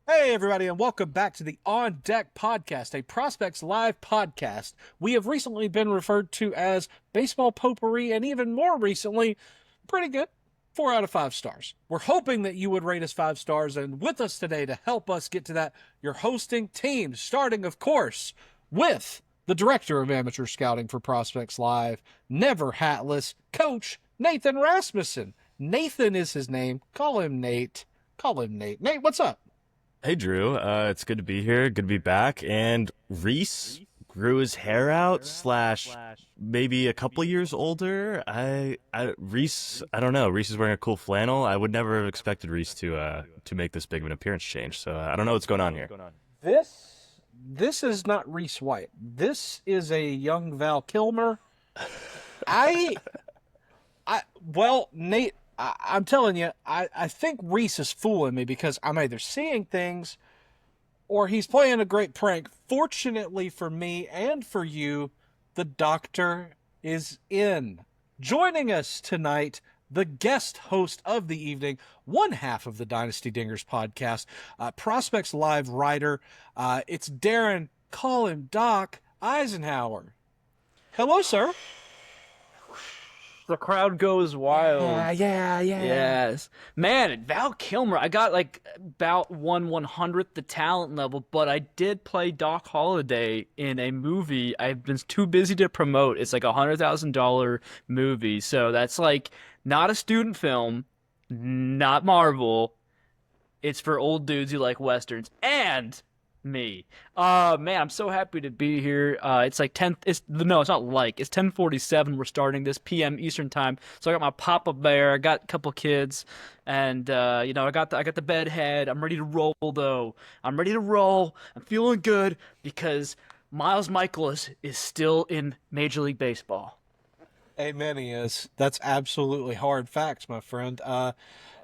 Hey, everybody, and welcome back to the On Deck Podcast, a Prospects Live podcast. We have recently been referred to as Baseball Potpourri, and even more recently, pretty good. 4 out of 5 stars. We're hoping that you would rate us 5 stars, and with us today to help us get to that, your hosting team, starting, of course, with the Director of Amateur Scouting for Prospects Live, never hatless, Coach Nathan Rasmussen. Nathan is his name. Call him Nate. Call him Nate. Nate, what's up? Hey Drew, it's good to be here. Good to be back. And Rhys grew his hair out slash maybe a couple years older. Rhys, I don't know. Rhys is wearing a cool flannel. I would never have expected Rhys to make this big of an appearance change. So I don't know what's going on here. This is not Rhys White. This is a young Val Kilmer. I well, Nate, I'm telling you, I think Rhys is fooling me because I'm either seeing things or he's playing a great prank. Fortunately for me and for you, the doctor is in. Joining us tonight, the guest host of the evening, one half of the Dynasty Dingers podcast, Prospects Live writer. It's Darren, call him Doc Eisenhauer. Hello, sir. The crowd goes wild. Yeah. Yes. Man, Val Kilmer, I got like about 1/100th the talent level, but I did play Doc Holliday in a movie I've been too busy to promote. It's like $100,000 movie. So that's like not a student film, not Marvel. It's for old dudes who like Westerns and me. Man, I'm so happy to be here. It's like 10, it's not like, it's 10:47. We're starting this PM Eastern time. So I got my Papa Bear, I got a couple kids, and I got the bed head. I'm ready to roll though. I'm ready to roll. I'm feeling good because Miles Michaelis is still in Major League Baseball. Amen, he is. That's absolutely hard facts, my friend.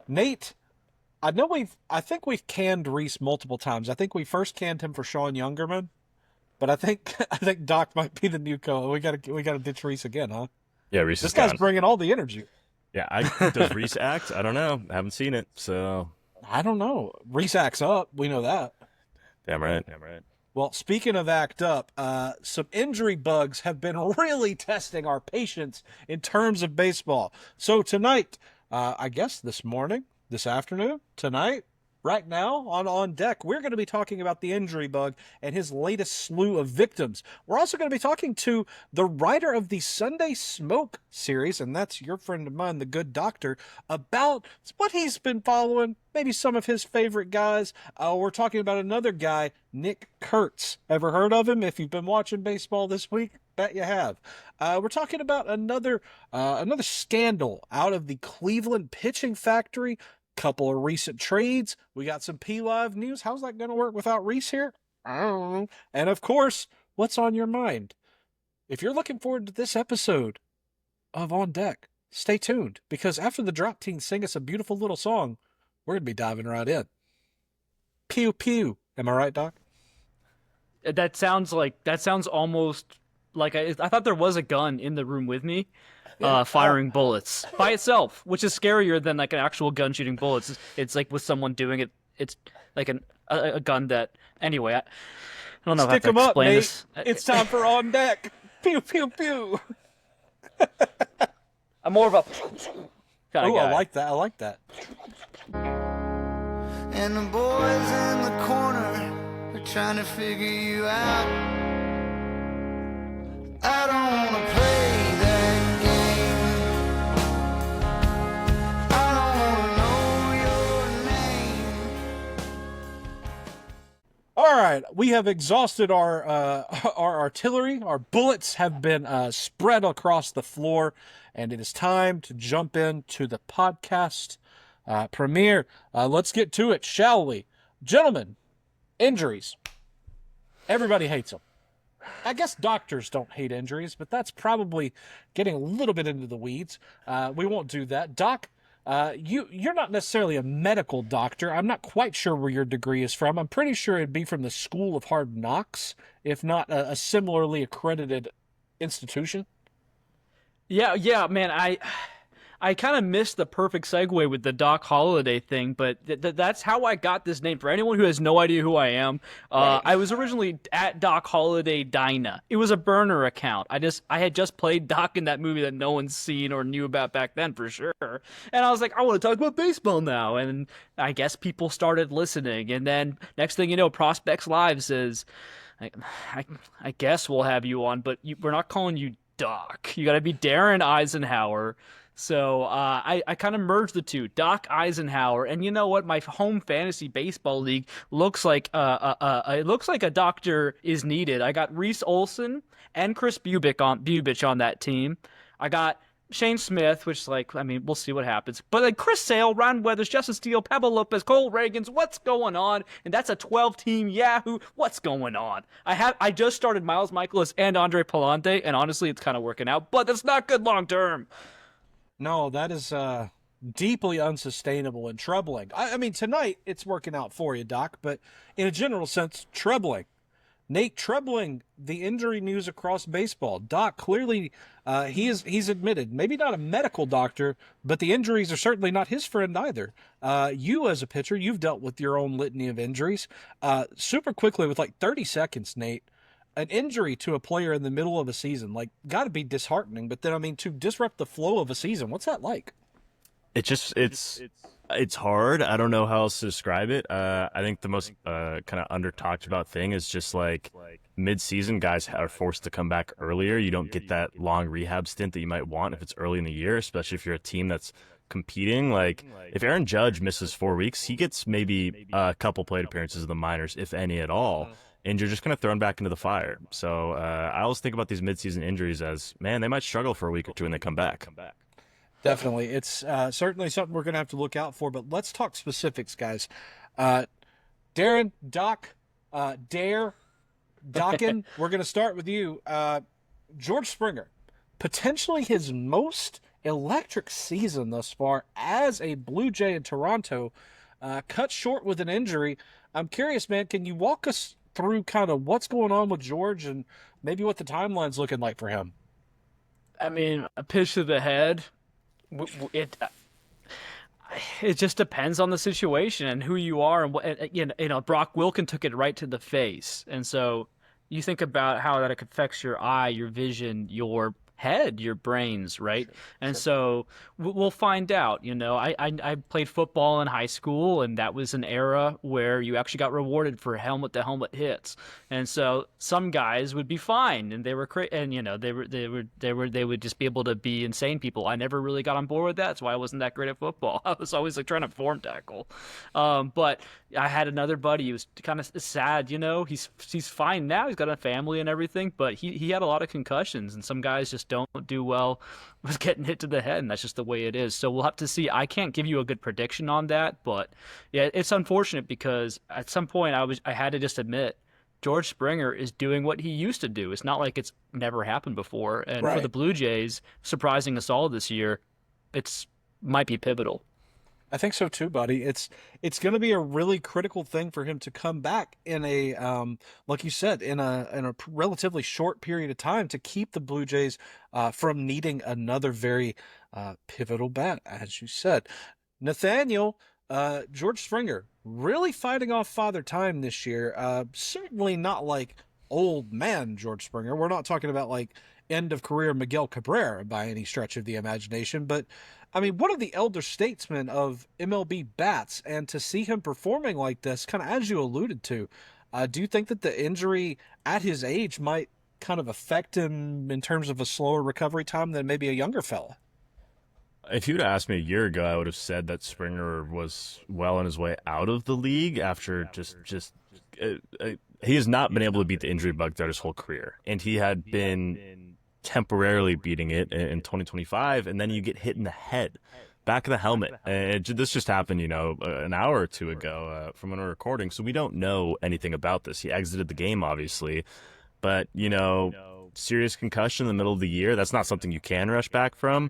Nate, I think we've canned Rhys multiple times. I think we first canned him for Sean Youngerman, but I think Doc might be the new co. We gotta ditch Rhys again, huh? Yeah, Rhys This is guy's gone. bringing all the energy. Yeah, does Rhys act? I don't know. I haven't seen it, so I don't know. Rhys acts up. We know that. damn right. Well, speaking of act up, some injury bugs have been really testing our patience in terms of baseball. So tonight, I guess this morning, this afternoon, tonight, right now on deck, we're going to be talking about the injury bug and his latest slew of victims. We're also going to be talking to the writer of the Sunday Smoke series, and that's your friend of mine, the good doctor, about what he's been following, maybe some of his favorite guys. We're talking about another guy, Nick Kurtz. Ever heard of him? If you've been watching baseball this week, bet you have. We're talking about another scandal out of the Cleveland pitching factory. Couple of recent trades. We got some PLive news. How's that going to work without Rhys here? I don't know. And of course, what's on your mind? If you're looking forward to this episode of On Deck, stay tuned because after the drop team sing us a beautiful little song, we're going to be diving right in. Pew pew. Am I right, Doc? That sounds almost like I thought there was a gun in the room with me. Firing bullets by itself, which is scarier than like an actual gun shooting bullets. It's like with someone doing it. It's like a gun that. Anyway, I don't know Stick how to 'em up, explain Nate. this. It's time for On Deck. Pew pew pew. I'm more of a kind of Oh, guy. I like that. I like that. And the boys in the corner are trying to figure you out. I don't wanna play that game. I don't wanna know your name. All right, we have exhausted our artillery. Our bullets have been spread across the floor, and it is time to jump into the podcast premiere. Let's get to it, shall we? Gentlemen, injuries. Everybody hates them. I guess doctors don't hate injuries, but that's probably getting a little bit into the weeds. We won't do that. Doc, you're not necessarily a medical doctor. I'm not quite sure where your degree is from. I'm pretty sure it'd be from the School of Hard Knocks, if not a similarly accredited institution. Yeah, man. I kind of missed the perfect segue with the Doc Holliday thing, but that's how I got this name. For anyone who has no idea who I am, Right. I was originally at Doc Holliday Dinah. It was a burner account. I had just played Doc in that movie that no one's seen or knew about back then for sure. And I was like, I want to talk about baseball now. And I guess people started listening. And then next thing you know, Prospects Live says, I guess we'll have you on, but we're not calling you Doc. You got to be Darren Eisenhower. So I kind of merged the two, Doc Eisenhower, and you know what? My home fantasy baseball league looks like it looks like a doctor is needed. I got Rhys Olson and Chris Bubich on that team. I got Shane Smith, which we'll see what happens. But like Chris Sale, Ron Weathers, Justin Steele, Pablo Lopez, Cole Reagans, what's going on? And that's a 12-team Yahoo. What's going on? I just started Miles Michaelis and Andre Palante, and honestly, it's kind of working out, but that's not good long term. No, that is deeply unsustainable and troubling. I mean, tonight it's working out for you, Doc, but in a general sense, troubling. Nate, troubling the injury news across baseball. Doc, clearly he's admitted, maybe not a medical doctor, but the injuries are certainly not his friend either. You as a pitcher, you've dealt with your own litany of injuries. Super quickly, with like 30 seconds, Nate, an injury to a player in the middle of a season, got to be disheartening. But then, I mean, to disrupt the flow of a season, what's that like? It's hard. I don't know how else to describe it. I think the most kind of under talked about thing is just like mid-season guys are forced to come back earlier. You don't get that long rehab stint that you might want if it's early in the year, especially if you're a team that's competing. Like if Aaron Judge misses 4 weeks, he gets maybe a couple plate appearances in the minors, if any at all. And you're just kind of thrown back into the fire. So I always think about these midseason injuries as, man, they might struggle for a week or two when they come back. Definitely. It's certainly something we're going to have to look out for, but let's talk Specifics, guys. Darren, Doc, Dare, Dockin, we're going to start with you. George Springer, potentially his most electric season thus far as a Blue Jay in Toronto, cut short with an injury. I'm curious, man, can you walk us through kind of what's going on with George and maybe what the timeline's looking like for him? I mean, a pitch to the head, it just depends on the situation and who you are and what, you know, Brock Wilken took it right to the face. And so you think about how that affects your eye, your vision, your head, your brains, right? Sure, and sure. so we'll find out. You know, I played football in high school, and that was an era where you actually got rewarded for helmet to helmet hits. And so some guys would be fine, and they were and you know they would just be able to be insane people. I never really got on board with that. That's why I wasn't that great at football. I was always like trying to form tackle. But I had another buddy. He was kind of sad. You know, he's fine now. He's got a family and everything, but he had a lot of concussions, and some guys just don't do well with getting hit to the head, and that's just the way it is. So we'll have to see. I can't give you a good prediction on that, but yeah, it's unfortunate because at some point I had to just admit George Springer is doing what he used to do. It's not like it's never happened before, and Right. for the Blue Jays, surprising us all this year, it's might be pivotal. I think so too, buddy. It's going to be a really critical thing for him to come back in a like you said, in a relatively short period of time to keep the Blue Jays from needing another very pivotal bat, as you said. Nathaniel, George Springer really fighting off Father Time this year. Certainly not like old man George Springer. We're not talking about like end of career Miguel Cabrera by any stretch of the imagination, but I mean, one of the elder statesmen of MLB bats, and to see him performing like this, kind of as you alluded to, do you think that the injury at his age might kind of affect him in terms of a slower recovery time than maybe a younger fella? If you'd asked me a year ago, I would have said that Springer was well on his way out of the league after he has not been able to beat the injury bug throughout his whole career, and he had been temporarily beating it in 2025, and then you get hit in the head, back of the helmet. And this just happened, an hour or two ago from when we're recording, so we don't know anything about this. He exited the game, obviously, but, serious concussion in the middle of the year, that's not something you can rush back from.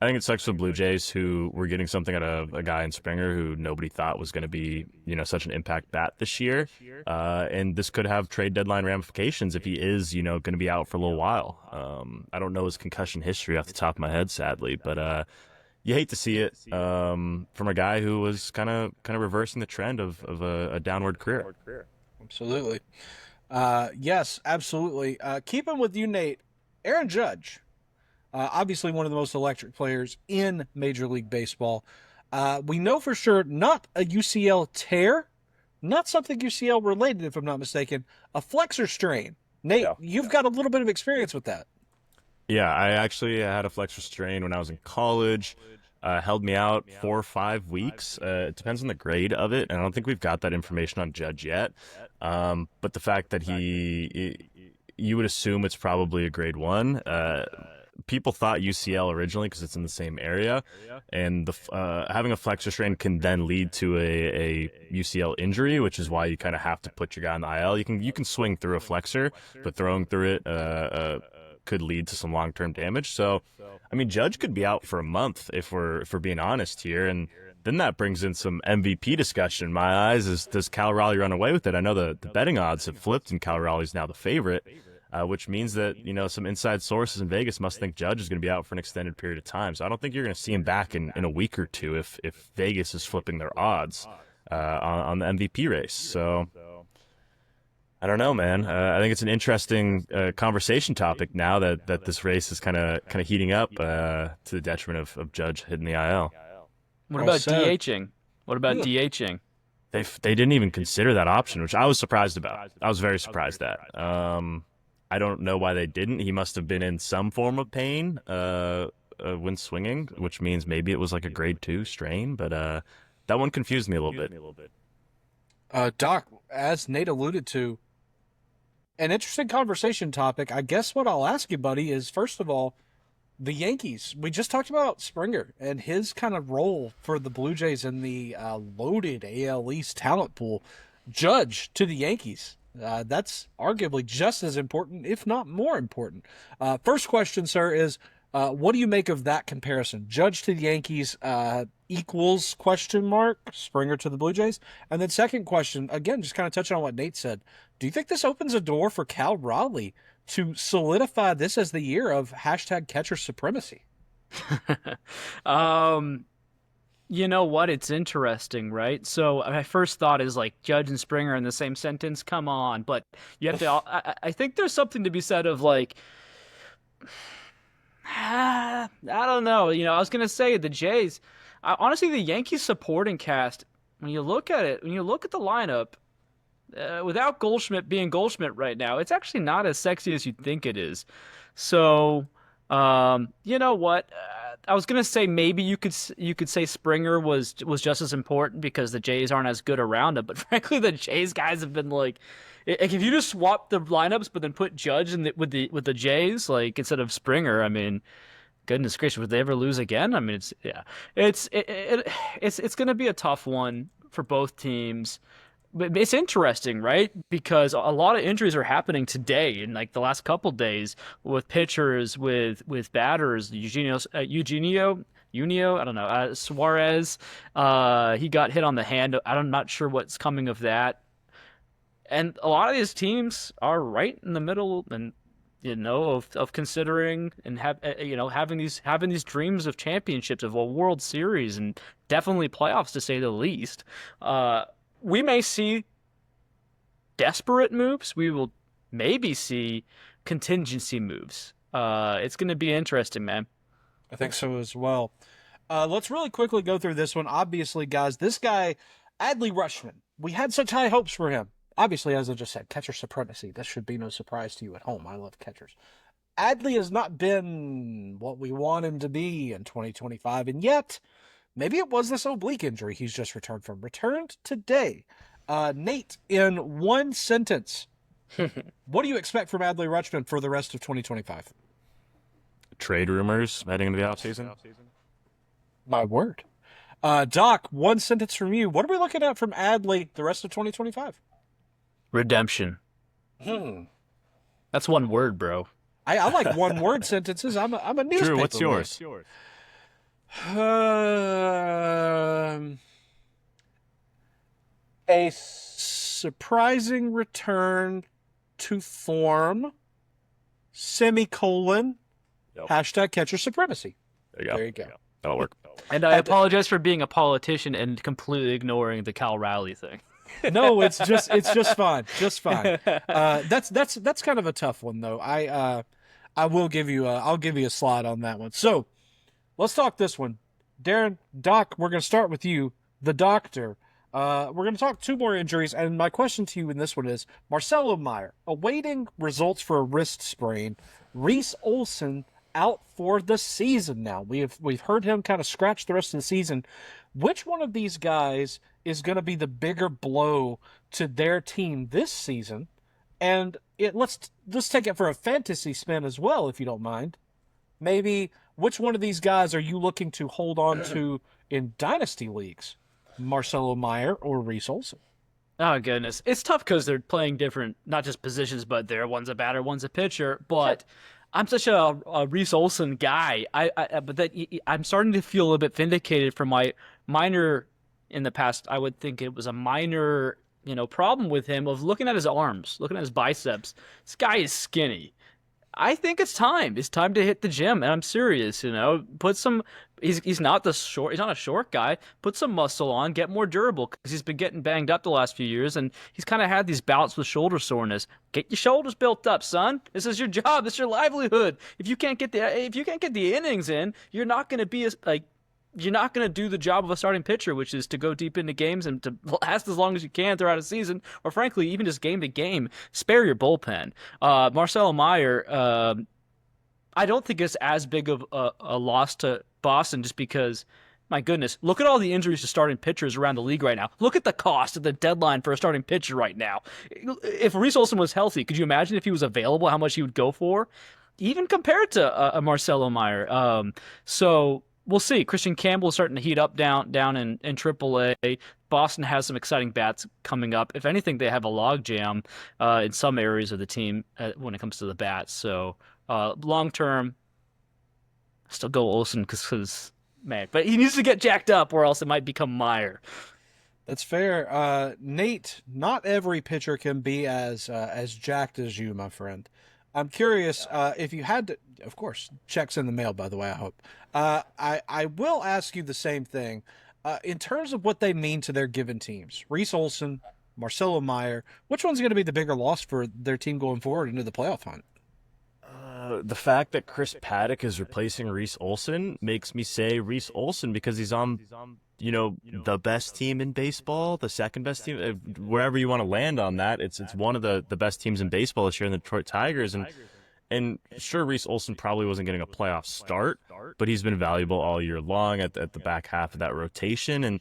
I think it sucks for Blue Jays, who were getting something out of a guy in Springer who nobody thought was going to be, such an impact bat this year. And this could have trade deadline ramifications if he is, going to be out for a little while. I don't know his concussion history off the top of my head, sadly, but you hate to see it from a guy who was kind of reversing the trend of a downward career. Absolutely. Yes, absolutely. Keeping with you, Nate, Aaron Judge, obviously one of the most electric players in Major League Baseball. We know for sure not a UCL tear, not something UCL related, if I'm not mistaken, a flexor strain. Nate, you've got a little bit of experience with that. Yeah, I actually had a flexor strain when I was in college. Held me out 4 or 5 weeks. It depends on the grade of it, and I don't think we've got that information on Judge yet. But the fact that you would assume it's probably a grade 1. People thought UCL originally because it's in the same area, and having a flexor strain can then lead to a UCL injury, which is why you kind of have to put your guy on the IL. You can swing through a flexor, but throwing through it could lead to some long-term damage. So, I mean, Judge could be out for a month if we're being honest here, and then that brings in some MVP discussion in my eyes. Does Cal Raleigh run away with it? I know the betting odds have flipped, and Cal Raleigh's now the favorite, which means that some inside sources in Vegas must think Judge is going to be out for an extended period of time. So I don't think you're going to see him back in a week or two if Vegas is flipping their odds on the MVP race. So I don't know, man. I think it's an interesting conversation topic now that this race is kind of heating up to the detriment of Judge hitting the IL. What about DHing? What about DHing? They didn't even consider that option, which I was surprised about. I was very surprised at. I don't know why they didn't. He must have been in some form of pain when swinging, which means maybe it was like a grade 2 strain. But that one confused me a little bit. Doc, as Nate alluded to, an interesting conversation topic. I guess what I'll ask you, buddy, is first of all, the Yankees. We just talked about Springer and his kind of role for the Blue Jays in the loaded AL East talent pool. Judge to the Yankees. That's arguably just as important, if not more important. First question, sir, is what do you make of that comparison? Judge to the Yankees equals ? Springer to the Blue Jays? And then second question, again, just kind of touching on what Nate said. Do you think this opens a door for Cal Raleigh to solidify this as the year of #catcher supremacy? You know what? It's interesting, right? So my first thought is like Judge and Springer in the same sentence. Come on, but you have to. I think there's something to be said of like, I don't know. I was gonna say the Jays. Honestly, the Yankees supporting cast. When you look at it, when you look at the lineup, without Goldschmidt being Goldschmidt right now, it's actually not as sexy as you think it is. So, you know what? I was gonna say maybe you could say Springer was just as important because the Jays aren't as good around him. But frankly, the Jays guys have been like, if you just swap the lineups but then put Judge with the Jays like instead of Springer, I mean, goodness gracious, would they ever lose again? I mean, it's gonna be a tough one for both teams. But it's interesting, right? Because a lot of injuries are happening today in like the last couple days with pitchers, with batters. Eugenio, I don't know. Suarez, he got hit on the hand. I'm not sure what's coming of that. And a lot of these teams are right in the middle, and of considering and having these dreams of championships, of a World Series, and definitely playoffs to say the least. We may see desperate moves. We will maybe see contingency moves. It's going to be interesting, man. I think so as well. Let's really quickly go through this one. Obviously, guys, this guy, Adley Rutschman, we had such high hopes for him. Obviously, as I just said, catcher supremacy. This should be no surprise to you at home. I love catchers. Adley has not been what we want him to be in 2025, and yet maybe it was this oblique injury he's just returned from. Returned today. Nate, in one sentence, what do you expect from Adley Rutschman for the rest of 2025? Trade rumors heading into the offseason? My word. Doc, one sentence from you. What are we looking at from Adley the rest of 2025? Redemption. That's one word, bro. I like one word sentences. I'm a newspaper. Drew, what's yours? A surprising return to form, semicolon, #catcher supremacy. There you go. There you go. That'll work. And I apologize for being a politician and completely ignoring the Cal Raleigh thing. No, it's just fine, just fine. That's kind of a tough one though. I'll give you a slide on that one. So let's talk this one, Darren Doc. We're gonna start with you, the doctor. We're gonna talk 2 more injuries, and my question to you in this one is: Marcelo Meyer awaiting results for a wrist sprain. Rhys Olsen out for the season now. We've heard him kind of scratch the rest of the season. Which one of these guys is going to be the bigger blow to their team this season? And let's take it for a fantasy spin as well, if you don't mind. Maybe which one of these guys are you looking to hold on to in dynasty leagues? Marcelo Meyer or Rhys Olsen? Oh, goodness. It's tough because they're playing different, not just positions, but one's a batter, one's a pitcher. But I'm such a Rhys Olsen guy. I'm starting to feel a little bit vindicated for my minor in the past. I would think it was a minor, problem with him of looking at his arms, looking at his biceps. This guy is skinny. I think it's time. It's time to hit the gym, and I'm serious. Put some. He's not a short guy. Put some muscle on, get more durable because he's been getting banged up the last few years, and he's kind of had these bouts with shoulder soreness. Get your shoulders built up, son. This is your job. This is your livelihood. If you can't get the innings in, you're not going to be you're not going to do the job of a starting pitcher, which is to go deep into games and to last as long as you can throughout a season, or frankly, even just game to game. Spare your bullpen. Marcelo Meyer, I don't think it's as big of a loss to Boston just because, my goodness, look at all the injuries to starting pitchers around the league right now. Look at the cost of the deadline for a starting pitcher right now. If Rhys Olsen was healthy, could you imagine if he was available, how much he would go for? Even compared to a Marcelo Meyer. So we'll see. Christian Campbell is starting to heat up down in AAA. Boston has some exciting bats coming up. If anything, they have a logjam in some areas of the team when it comes to the bats. So long term, still go Olsen because man, but he needs to get jacked up, or else it might become Meyer. That's fair. Nate, not every pitcher can be as jacked as you, my friend. I'm curious if you had to. Of course, checks in the mail. By the way, I hope. I will ask you the same thing in terms of what they mean to their given teams. Rhys Olsen, Marcelo Meyer. Which one's going to be the bigger loss for their team going forward into the playoff hunt? The fact that Chris Paddock is replacing Rhys Olsen makes me say Rhys Olsen because he's on, the best team in baseball, the second best team, wherever you want to land on that. It's one of the best teams in baseball this year in the Detroit Tigers. And sure, Rhys Olsen probably wasn't getting a playoff start, but he's been valuable all year long at the back half of that rotation.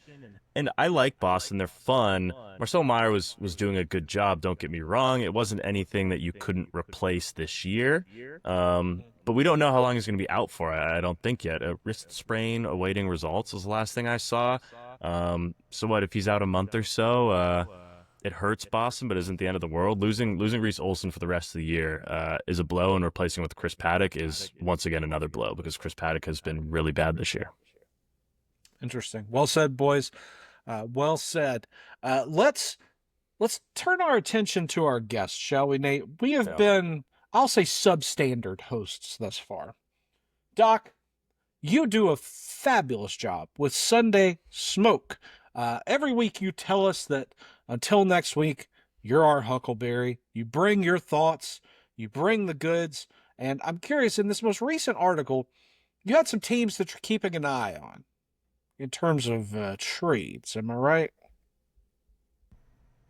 And I like Boston. They're fun. Marcel Meyer was doing a good job. Don't get me wrong. It wasn't anything that you couldn't replace this year. But we don't know how long he's going to be out for. I don't think yet. A wrist sprain awaiting results was the last thing I saw. So what, if he's out a month or so, it hurts Boston, but isn't the end of the world. Losing Rhys Olsen for the rest of the year is a blow, and replacing with Chris Paddock is once again another blow because Chris Paddock has been really bad this year. Interesting. Well said, boys. Well said. Let's turn our attention to our guests, shall we, Nate? We have been, I'll say, substandard hosts thus far. Doc, you do a fabulous job with Sunday Smoke. Every week you tell us that until next week, you're our Huckleberry. You bring your thoughts, you bring the goods, and I'm curious, in this most recent article, you had some teams that you're keeping an eye on in terms of trades. Am I right?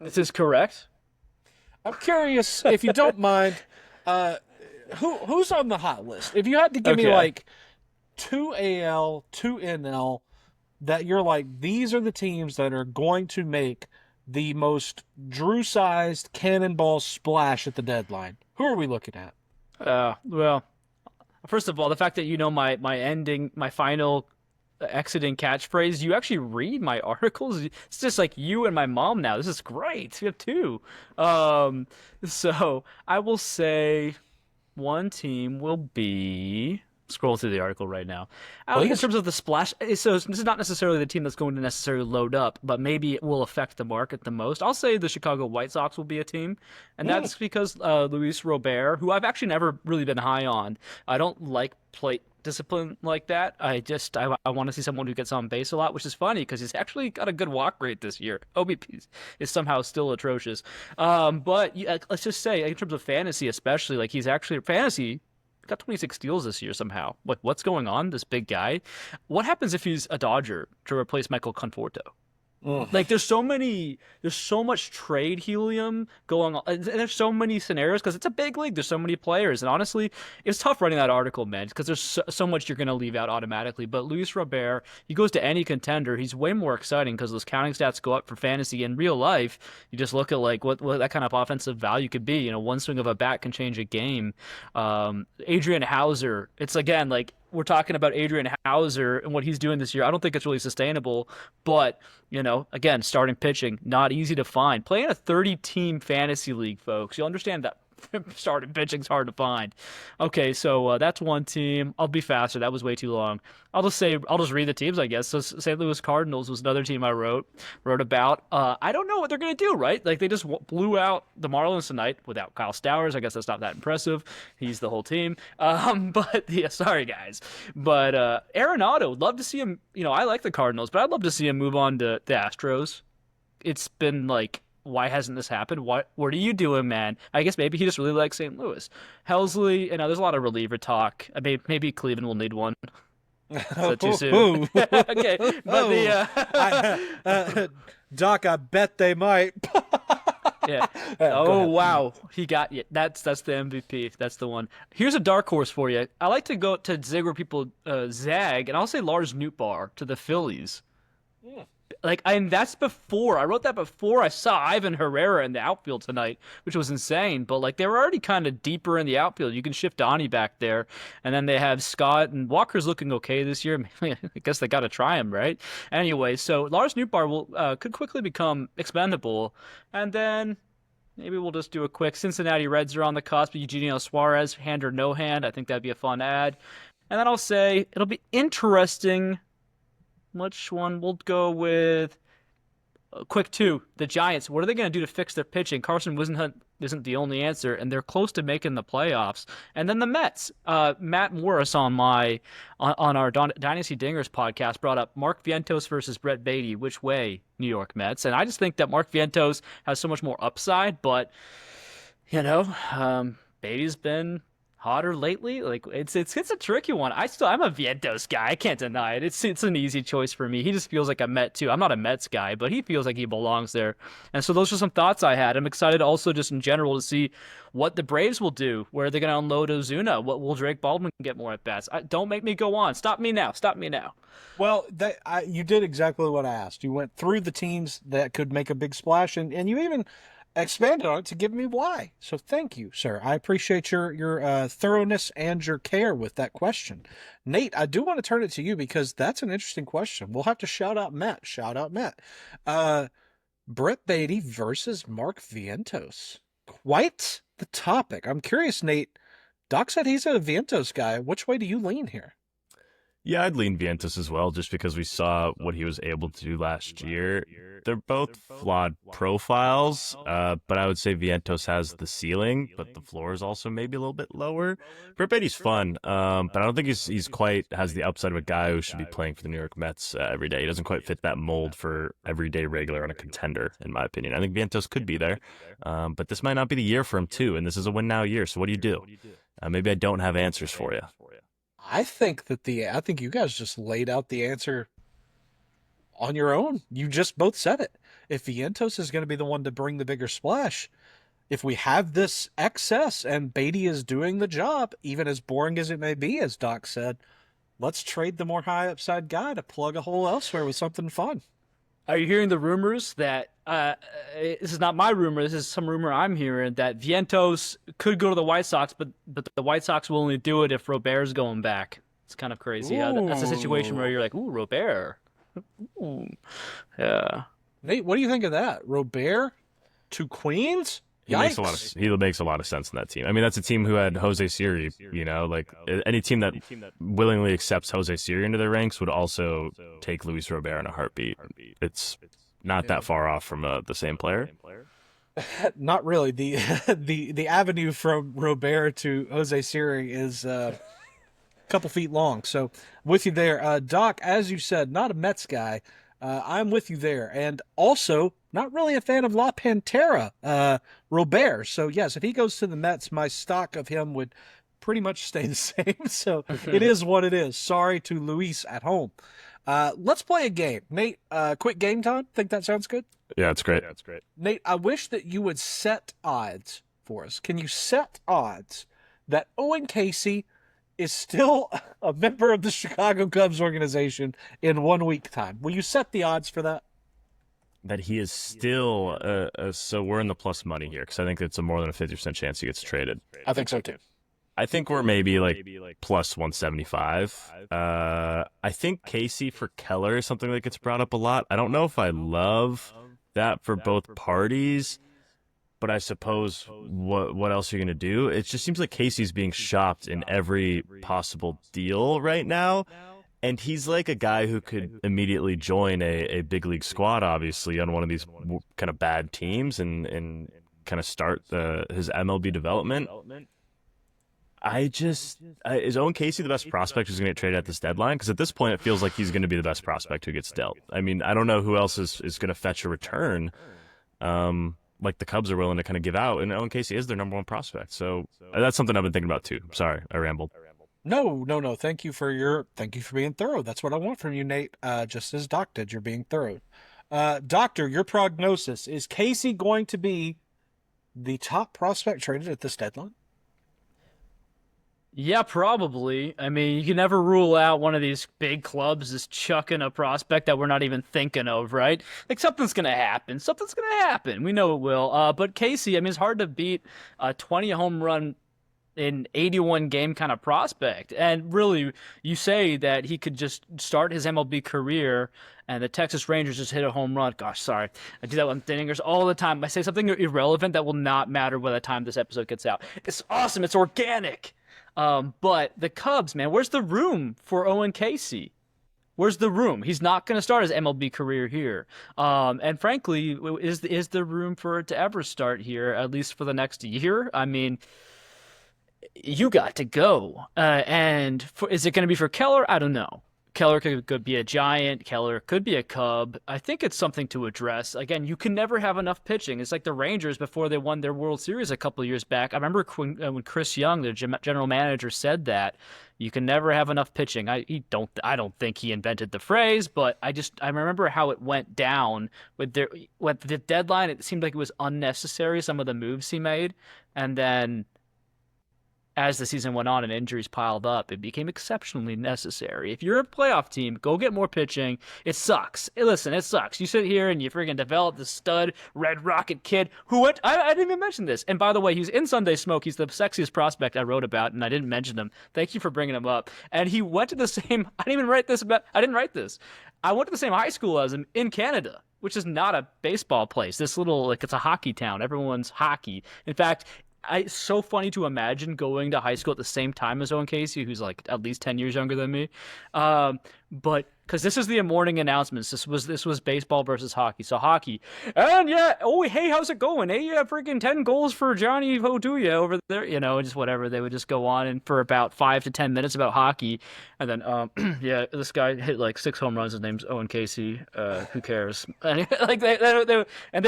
This is correct. I'm curious, if you don't mind, who's on the hot list? If you had to give me like 2 AL, 2 NL, that you're like, these are the teams that are going to make the most Drew-sized cannonball splash at the deadline. Who are we looking at? Well, first of all, the fact that my final exiting catchphrase, you actually read my articles. It's just like you and my mom now. This is great. We have 2. So I will say one team will be... Scroll through the article right now. In terms of the splash, so this is not necessarily the team that's going to necessarily load up, but maybe it will affect the market the most. I'll say the Chicago White Sox will be a team, and that's because Luis Robert, who I've actually never really been high on, I don't like discipline like that. I want to see someone who gets on base a lot, which is funny because he's actually got a good walk rate this year. OBP is somehow still atrocious. But let's just say in terms of fantasy, especially, like he's actually fantasy got 26 steals this year somehow. Like what's going on? This big guy. What happens if he's a Dodger to replace Michael Conforto? Like there's so much trade helium going on, and there's so many scenarios because it's a big league. There's so many players, and honestly, it's tough writing that article, man, because there's so much you're gonna leave out automatically. But Luis Robert, he goes to any contender, he's way more exciting because those counting stats go up for fantasy. In real life, you just look at like what that kind of offensive value could be. You know, one swing of a bat can change a game. Adrian Hauser, it's again like. We're talking about Adrian Hauser and what he's doing this year. I don't think it's really sustainable, but, you know, again, starting pitching, not easy to find. Playing a 30-team fantasy league, folks, you'll understand that starting pitching's hard to find. Okay, so that's one team. I'll be faster. That was way too long. I'll just read the teams, I guess. So St. Louis Cardinals was another team I wrote about. I don't know what they're going to do, right? Like they just blew out the Marlins tonight without Kyle Stowers. I guess that's not that impressive. He's the whole team. But yeah, sorry guys. But Arenado, love to see him. You know, I like the Cardinals, but I'd love to see him move on to the Astros. It's been like, why hasn't this happened? What are you doing, man? I guess maybe he just really likes St. Louis. Helsley, you know, there's a lot of reliever talk. Maybe Cleveland will need one. Is that too soon? Okay, but Doc, I bet they might. Yeah. Oh wow, he got you. That's the MVP. That's the one. Here's a dark horse for you. I like to go to zig where people zag, and I'll say Lars Nootbaar to the Phillies. Yeah. Like, that's before I wrote that before I saw Ivan Herrera in the outfield tonight, which was insane. But like, they were already kind of deeper in the outfield. You can shift Donnie back there, and then they have Scott and Walker's looking okay this year. I guess they got to try him, right? Anyway, so Lars Nootbaar could quickly become expendable, and then maybe we'll just do a quick Cincinnati Reds are on the cusp. Eugenio Suarez, hand or no hand. I think that'd be a fun ad, and then I'll say it'll be interesting. Which one? We'll go with quick two. The Giants. What are they going to do to fix their pitching? Carson Whisenhunt isn't the only answer, and they're close to making the playoffs. And then the Mets. Matt Morris on our Dynasty Dingers podcast brought up Mark Vientos versus Brett Beatty. Which way, New York Mets? And I just think that Mark Vientos has so much more upside, but you know, Beatty's been hotter lately. Like it's a tricky one. I'm a Vientos guy. I can't deny it. It's an easy choice for me. He just feels like a Met too. I'm not a Mets guy, but he feels like he belongs there. And so those are some thoughts I had. I'm excited also just in general to see what the Braves will do. Where are they going to unload Ozuna? What will Drake Baldwin get more at bats? Don't make me go on. Stop me now. Well, you did exactly what I asked. You went through the teams that could make a big splash, and you even expanded on it to give me why. So thank you, sir. I appreciate your thoroughness and your care with that question. Nate, I do want to turn it to you because that's an interesting question. We'll have to shout out Matt. Brett Beatty versus Mark Vientos. Quite the topic. I'm curious, Nate. Doc said he's a Vientos guy. Which way do you lean here? Yeah, I'd lean Vientos as well, just because we saw what he was able to do last year. They're both flawed profiles, but I would say Vientos has the ceiling, but the floor is also maybe a little bit lower. Brett Beatty's fun, but I don't think he's quite has the upside of a guy who should be playing for the New York Mets every day. He doesn't quite fit that mold for everyday regular on a contender, in my opinion. I think Vientos could be there, but this might not be the year for him too, and this is a win now year. So what do you do? Maybe I don't have answers for you. I think you guys just laid out the answer on your own. You just both said it. If Vientos is going to be the one to bring the bigger splash, if we have this excess and Beatty is doing the job, even as boring as it may be, as Doc said, let's trade the more high upside guy to plug a hole elsewhere with something fun. Are you hearing the rumors that this is not my rumor, this is some rumor I'm hearing, that Vientos could go to the White Sox, but the White Sox will only do it if Robert's going back? It's kind of crazy. That's a situation where you're like, ooh, Robert. Ooh. Yeah. Nate, what do you think of that? Robert to Queens? He makes a lot of sense in that team. I mean, that's a team who had Jose Siri, you know, like any team that willingly accepts Jose Siri into their ranks would also take Luis Robert in a heartbeat. It's not that far off from the same player. Not really. The avenue from Robert to Jose Siri is couple feet long. So with you there. Doc, as you said, not a Mets guy. I'm with you there. And also not really a fan of La Pantera, Robert. So yes, if he goes to the Mets, my stock of him would pretty much stay the same. So it is what it is. Sorry to Luis at home. Let's play a game. Nate, quick game time. Think that sounds good? Yeah, it's great. Nate, I wish that you would set odds for us. Can you set odds that Owen Casey is still a member of the Chicago Cubs organization in 1 week time? Will you set the odds for that? That he is still, so we're in the plus money here, because I think it's a more than a 50% chance he gets traded. I think so too. I think we're maybe like plus 175. I think Casey for Keller is something that gets brought up a lot. I don't know if I love that for both parties, but I suppose what else are you going to do? It just seems like Casey's being shopped in every possible deal right now. And he's like a guy who could immediately join a big league squad, obviously, on one of these kind of bad teams and kind of start his MLB development. Is Owen Casey the best prospect who's going to get traded at this deadline? Because at this point, it feels like he's going to be the best prospect who gets dealt. I mean, I don't know who else is going to fetch a return like the Cubs are willing to kind of give out, and Owen Casey is their number one prospect. So that's something I've been thinking about too. Sorry, I rambled. No. Thank you for being thorough. That's what I want from you, Nate. Just as Doc did, you're being thorough. Doctor, your prognosis, is Casey going to be the top prospect traded at this deadline? Yeah, probably. I mean, you can never rule out one of these big clubs is chucking a prospect that we're not even thinking of, right? Like, something's going to happen. We know it will. But Casey, I mean, it's hard to beat a 20 home run in 81 game kind of prospect. And really, you say that he could just start his MLB career and the Texas Rangers just hit a home run. Gosh, sorry. I do that with dingers all the time. I say something irrelevant that will not matter by the time this episode gets out. It's awesome. It's organic. But the Cubs, man, where's the room for Owen Casey? Where's the room? He's not going to start his MLB career here. And frankly, is there room for it to ever start here, at least for the next year? I mean, you got to go. Is it going to be for Keller? I don't know. Keller could be a Giant. Keller could be a Cub. I think it's something to address. Again, you can never have enough pitching. It's like the Rangers before they won their World Series a couple of years back. I remember when Chris Young, their general manager, said that you can never have enough pitching. I don't think he invented the phrase, but I remember how it went down with the deadline. It seemed like it was unnecessary, some of the moves he made, and then as the season went on and injuries piled up, it became exceptionally necessary. If you're a playoff team, go get more pitching. It sucks. Listen, it sucks. You sit here and you freaking develop this stud Red Rocket kid who went. I didn't even mention this. And by the way, he's in Sunday Smoke. He's the sexiest prospect I wrote about, and I didn't mention him. Thank you for bringing him up. And he went to the same. I didn't write this. I went to the same high school as him in Canada, which is not a baseball place. This little, it's a hockey town. Everyone's hockey. In fact, it's so funny to imagine going to high school at the same time as Owen Casey, who's like at least 10 years younger than me. But because this is the morning announcements. This was baseball versus hockey. So hockey. And yeah, oh, hey, how's it going? Hey, yeah, freaking 10 goals for Johnny Hoduya over there. Just whatever. They would just go on and for about 5 to 10 minutes about hockey. And then, yeah, this guy hit like 6 home runs. His name's Owen Casey. Who cares? And like they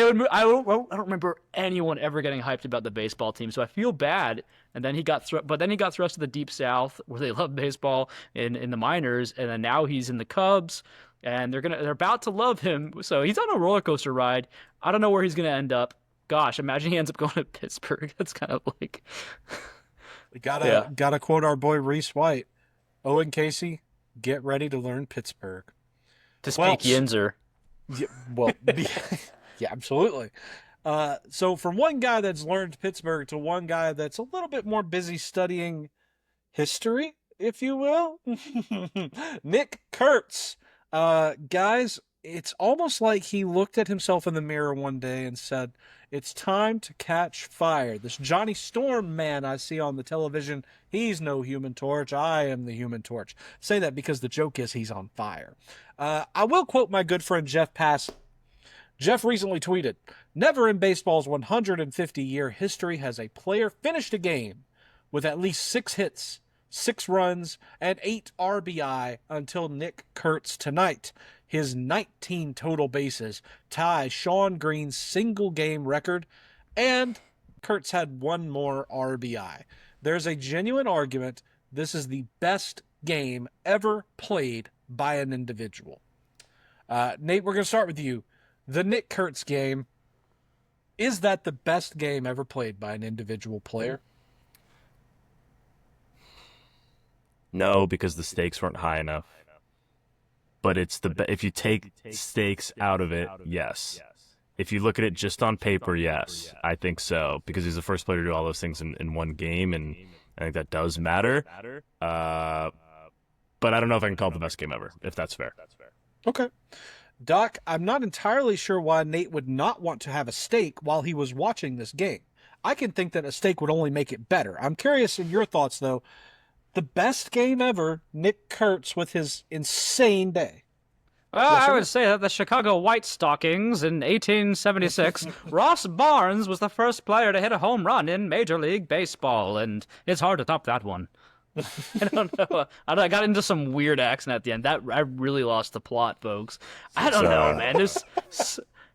would move. I don't remember anyone ever getting hyped about the baseball team. So I feel bad. And then he got thrust to the Deep South where they love baseball in the minors, and then now he's in the Cubs, and they're about to love him. So he's on a roller coaster ride. I don't know where he's gonna end up. Gosh, imagine he ends up going to Pittsburgh. That's kind of like we gotta quote our boy Rhys White. Owen Casey, get ready to learn Pittsburgh. To speak Yinzer. Yeah, well, yeah, absolutely. So from one guy that's learned Pittsburgh to one guy that's a little bit more busy studying history, if you will, Nick Kurtz. Guys, it's almost like he looked at himself in the mirror one day and said, it's time to catch fire. This Johnny Storm man I see on the television, he's no Human Torch. I am the Human Torch. Say that because the joke is he's on fire. I will quote my good friend Jeff Pass. Jeff recently tweeted, never in baseball's 150-year history has a player finished a game with at least 6 hits 6 runs, and 8 RBI until Nick Kurtz tonight. His 19 total bases tie Sean Green's single-game record, and Kurtz had 1 more RBI. There's a genuine argument this is the best game ever played by an individual. Nate, we're going to start with you. The Nick Kurtz game, is that the best game ever played by an individual player? No, because the stakes weren't high enough. But it's if you take stakes out of it, yes. If you look at it just on paper, yes, I think so, because he's the first player to do all those things in one game, and I think that does matter. But I don't know if I can call it the best game ever, if that's fair. Okay. Doc, I'm not entirely sure why Nate would not want to have a stake while he was watching this game. I can think that a stake would only make it better. I'm curious in your thoughts, though. The best game ever, Nick Kurtz with his insane day. Well, Yes, I sir. would say that the Chicago White Stockings in 1876, Ross Barnes was the first player to hit a home run in Major League Baseball, and it's hard to top that one. I don't know. I got into some weird accent at the end. That I really lost the plot, folks. I don't know, man.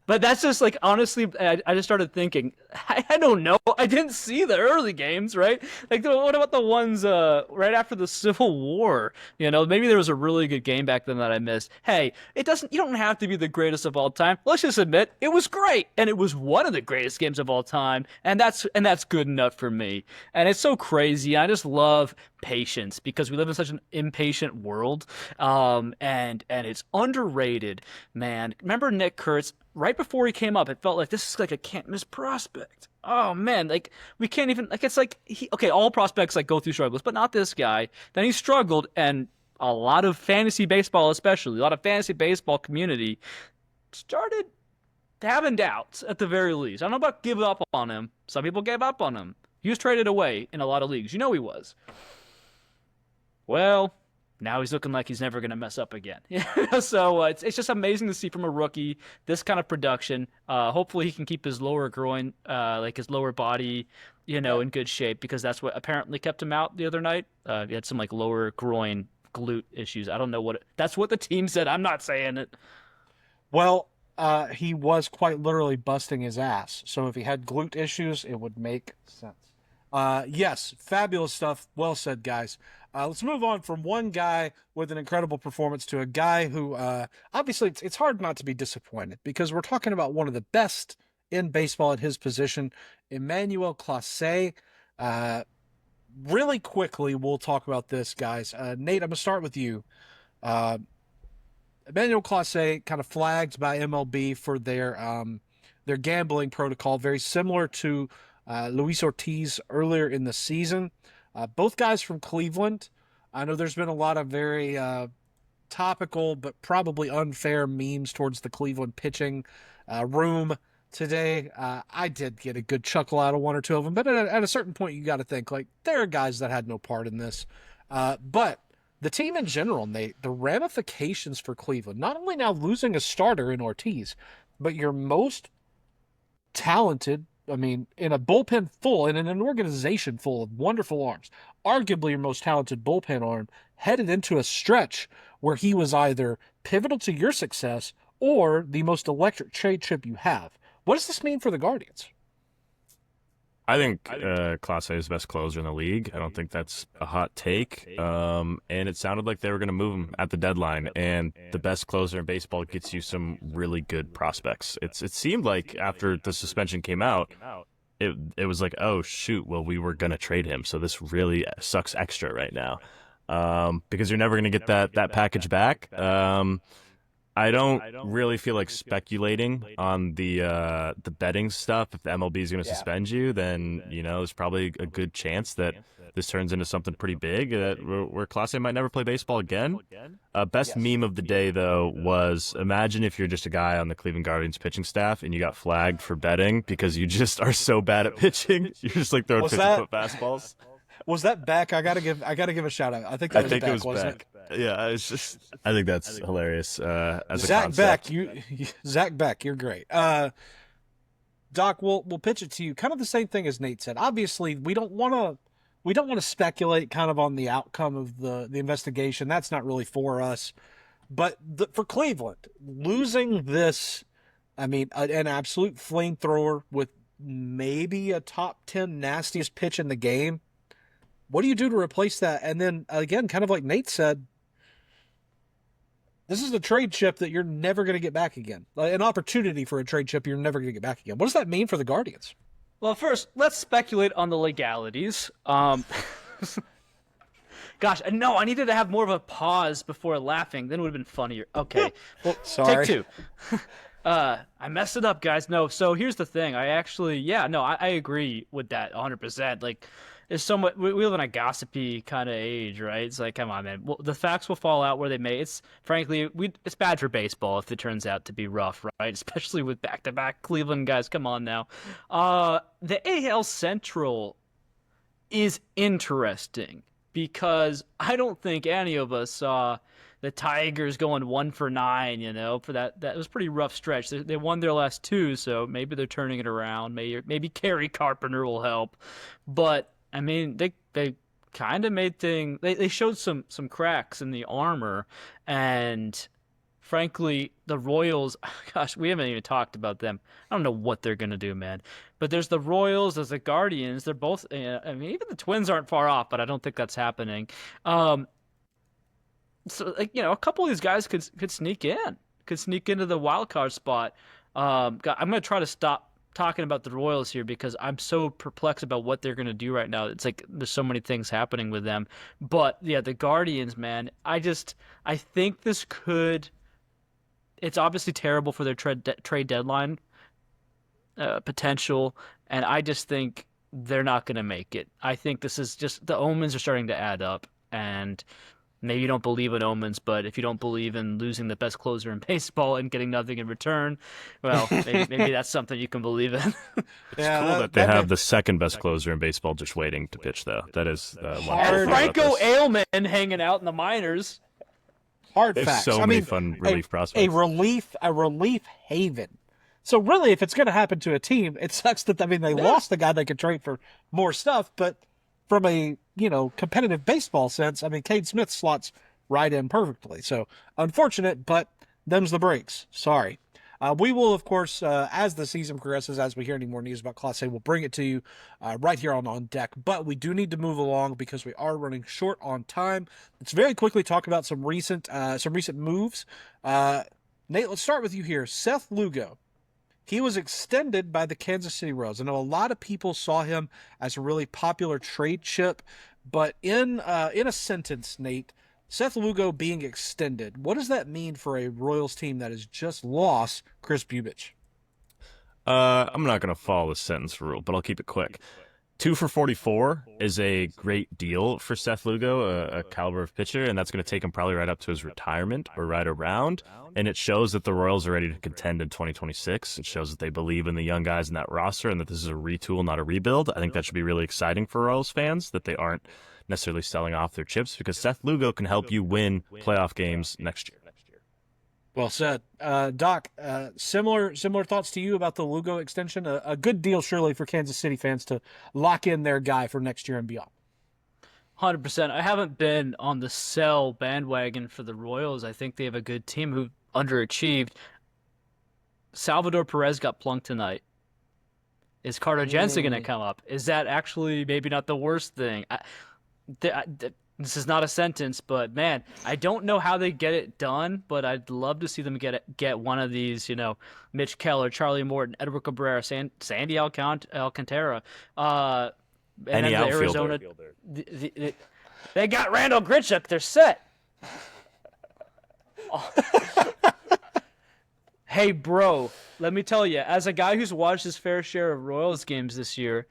But that's just like, honestly, I just started thinking, I don't know. I didn't see the early games, right? Like, what about the ones right after the Civil War? You know, maybe there was a really good game back then that I missed. Hey, you don't have to be the greatest of all time. Let's just admit, it was great. And it was one of the greatest games of all time. And that's good enough for me. And it's so crazy. I just love patience because we live in such an impatient world. And it's underrated, man. Remember Nick Kurtz? Right before he came up, it felt like this is like a can't miss prospect. Oh man, like we can't even like it's like all prospects like go through struggles, but not this guy. Then he struggled, and a lot of fantasy baseball, especially a lot of fantasy baseball community, started having doubts at the very least. I don't know about give up on him. Some people gave up on him. He was traded away in a lot of leagues. You know he was. Well, now he's looking like he's never going to mess up again. So it's just amazing to see from a rookie this kind of production. Hopefully he can keep his lower groin, like his lower body, in good shape, because that's what apparently kept him out the other night. He had some like lower groin glute issues. I don't know that's what the team said. I'm not saying it. Well, he was quite literally busting his ass. So if he had glute issues, it would make sense. Yes, fabulous stuff. Well said, guys. Let's move on from one guy with an incredible performance to a guy who, obviously, it's hard not to be disappointed because we're talking about one of the best in baseball at his position, Emmanuel Clase. Really quickly, we'll talk about this, guys. Nate, I'm going to start with you. Emmanuel Clase kind of flagged by MLB for their gambling protocol, very similar to Luis Ortiz earlier in the season. Both guys from Cleveland. I know there's been a lot of very topical but probably unfair memes towards the Cleveland pitching room today. I did get a good chuckle out of one or two of them, but at a certain point you got to think, like, there are guys that had no part in this. But the team in general, Nate, the ramifications for Cleveland, not only now losing a starter in Ortiz, but your most talented, in a bullpen full, in an organization full of wonderful arms, arguably your most talented bullpen arm, headed into a stretch where he was either pivotal to your success or the most electric trade chip you have. What does this mean for the Guardians? I think Clase is the best closer in the league. I don't think that's a hot take. And it sounded like they were going to move him at the deadline. And the best closer in baseball gets you some really good prospects. It seemed like after the suspension came out, it was like, oh, shoot, well, we were going to trade him. So this really sucks extra right now because you're never going to get that package back. I don't really feel like speculating on the betting stuff. If the MLB is going to suspend you, then there's probably a good chance that this turns into something pretty big where Clase might never play baseball again. Best meme of the day, though, was imagine if you're just a guy on the Cleveland Guardians pitching staff and you got flagged for betting because you just are so bad at pitching. You're just like throwing 50-foot fastballs. Was that Beck? I gotta give a shout out. I think that was Beck, wasn't it? Yeah, I think that's hilarious. As a Zach concept. Zach Beck, you're great. Doc, we'll pitch it to you. Kind of the same thing as Nate said. Obviously, we don't want to we don't want to speculate kind of on the outcome of the investigation. That's not really for us. But for Cleveland, losing this, I mean, an absolute flamethrower with maybe a top 10 nastiest pitch in the game, what do you do to replace that? And then, again, kind of like Nate said, this is a trade chip that you're never going to get back again. An opportunity for a trade chip you're never going to get back again. What does that mean for the Guardians? Well, first, let's speculate on the legalities. Gosh, no, I needed to have more of a pause before laughing. Then it would have been funnier. Okay, well, Sorry. take two. I messed it up, guys. No, so here's the thing. I agree with that 100%. Like, there's so much. We live in a gossipy kind of age, right? It's like, come on, man. Well, the facts will fall out where they may. It's frankly, it's bad for baseball if it turns out to be rough, right? Especially with back-to-back Cleveland guys. Come on now. The AL Central is interesting because I don't think any of us saw the Tigers going 1 for 9, for that was a pretty rough stretch. They won their last 2, so maybe they're turning it around. Maybe Kerry Carpenter will help. But I mean, they kind of made things. They showed some cracks in the armor, and frankly, the Royals. Gosh, we haven't even talked about them. I don't know what they're gonna do, man. But there's the Royals, there's the Guardians. They're both. I mean, even the Twins aren't far off, but I don't think that's happening. So, like, a couple of these guys could sneak into the wild card spot. I'm gonna try to stop talking about the Royals here because I'm so perplexed about what they're gonna do right now. It's like there's so many things happening with them. But yeah, the Guardians, man, I think this could. It's obviously terrible for their trade deadline potential, and I just think they're not gonna make it. I think this is just the omens are starting to add up, and maybe you don't believe in omens, but if you don't believe in losing the best closer in baseball and getting nothing in return, well, maybe that's something you can believe in. It's cool that they have the second best closer in baseball just waiting to pitch, though. That is and Franco Ailman hanging out in the minors. Hard There's facts. so many fun relief prospects. A relief haven. So really, if it's going to happen to a team, it sucks that they lost the guy they could trade for more stuff, but from a competitive baseball sense, Cade Smith slots right in perfectly. So unfortunate, but them's the breaks. Sorry. We will, of course, as the season progresses, as we hear any more news about Clase, we'll bring it to you right here on deck. But we do need to move along because we are running short on time. Let's very quickly talk about some recent moves. Nate, let's start with you here. Seth Lugo. He was extended by the Kansas City Royals. I know a lot of people saw him as a really popular trade chip, but in a sentence, Nate, Seth Lugo being extended, what does that mean for a Royals team that has just lost Chris Bubich? I'm not going to follow the sentence rule, but I'll keep it quick. 2 for 44 is a great deal for Seth Lugo, a caliber of pitcher, and that's going to take him probably right up to his retirement or right around. And it shows that the Royals are ready to contend in 2026. It shows that they believe in the young guys in that roster and that this is a retool, not a rebuild. I think that should be really exciting for Royals fans, that they aren't necessarily selling off their chips, because Seth Lugo can help you win playoff games next year. Well said. Doc, similar thoughts to you about the Lugo extension? A good deal, surely, for Kansas City fans to lock in their guy for next year and beyond. 100%. I haven't been on the sell bandwagon for the Royals. I think they have a good team who underachieved. Salvador Perez got plunked tonight. Is Carter Jensen going to come up? Is that actually maybe not the worst thing? This is not a sentence, but man, I don't know how they get it done, but I'd love to see them get one of these, Mitch Keller, Charlie Morton, Edward Cabrera, Sandy Alcantara, and then the Arizona. They got Randall Grichuk. They're set. Hey, bro, let me tell you, as a guy who's watched his fair share of Royals games this year,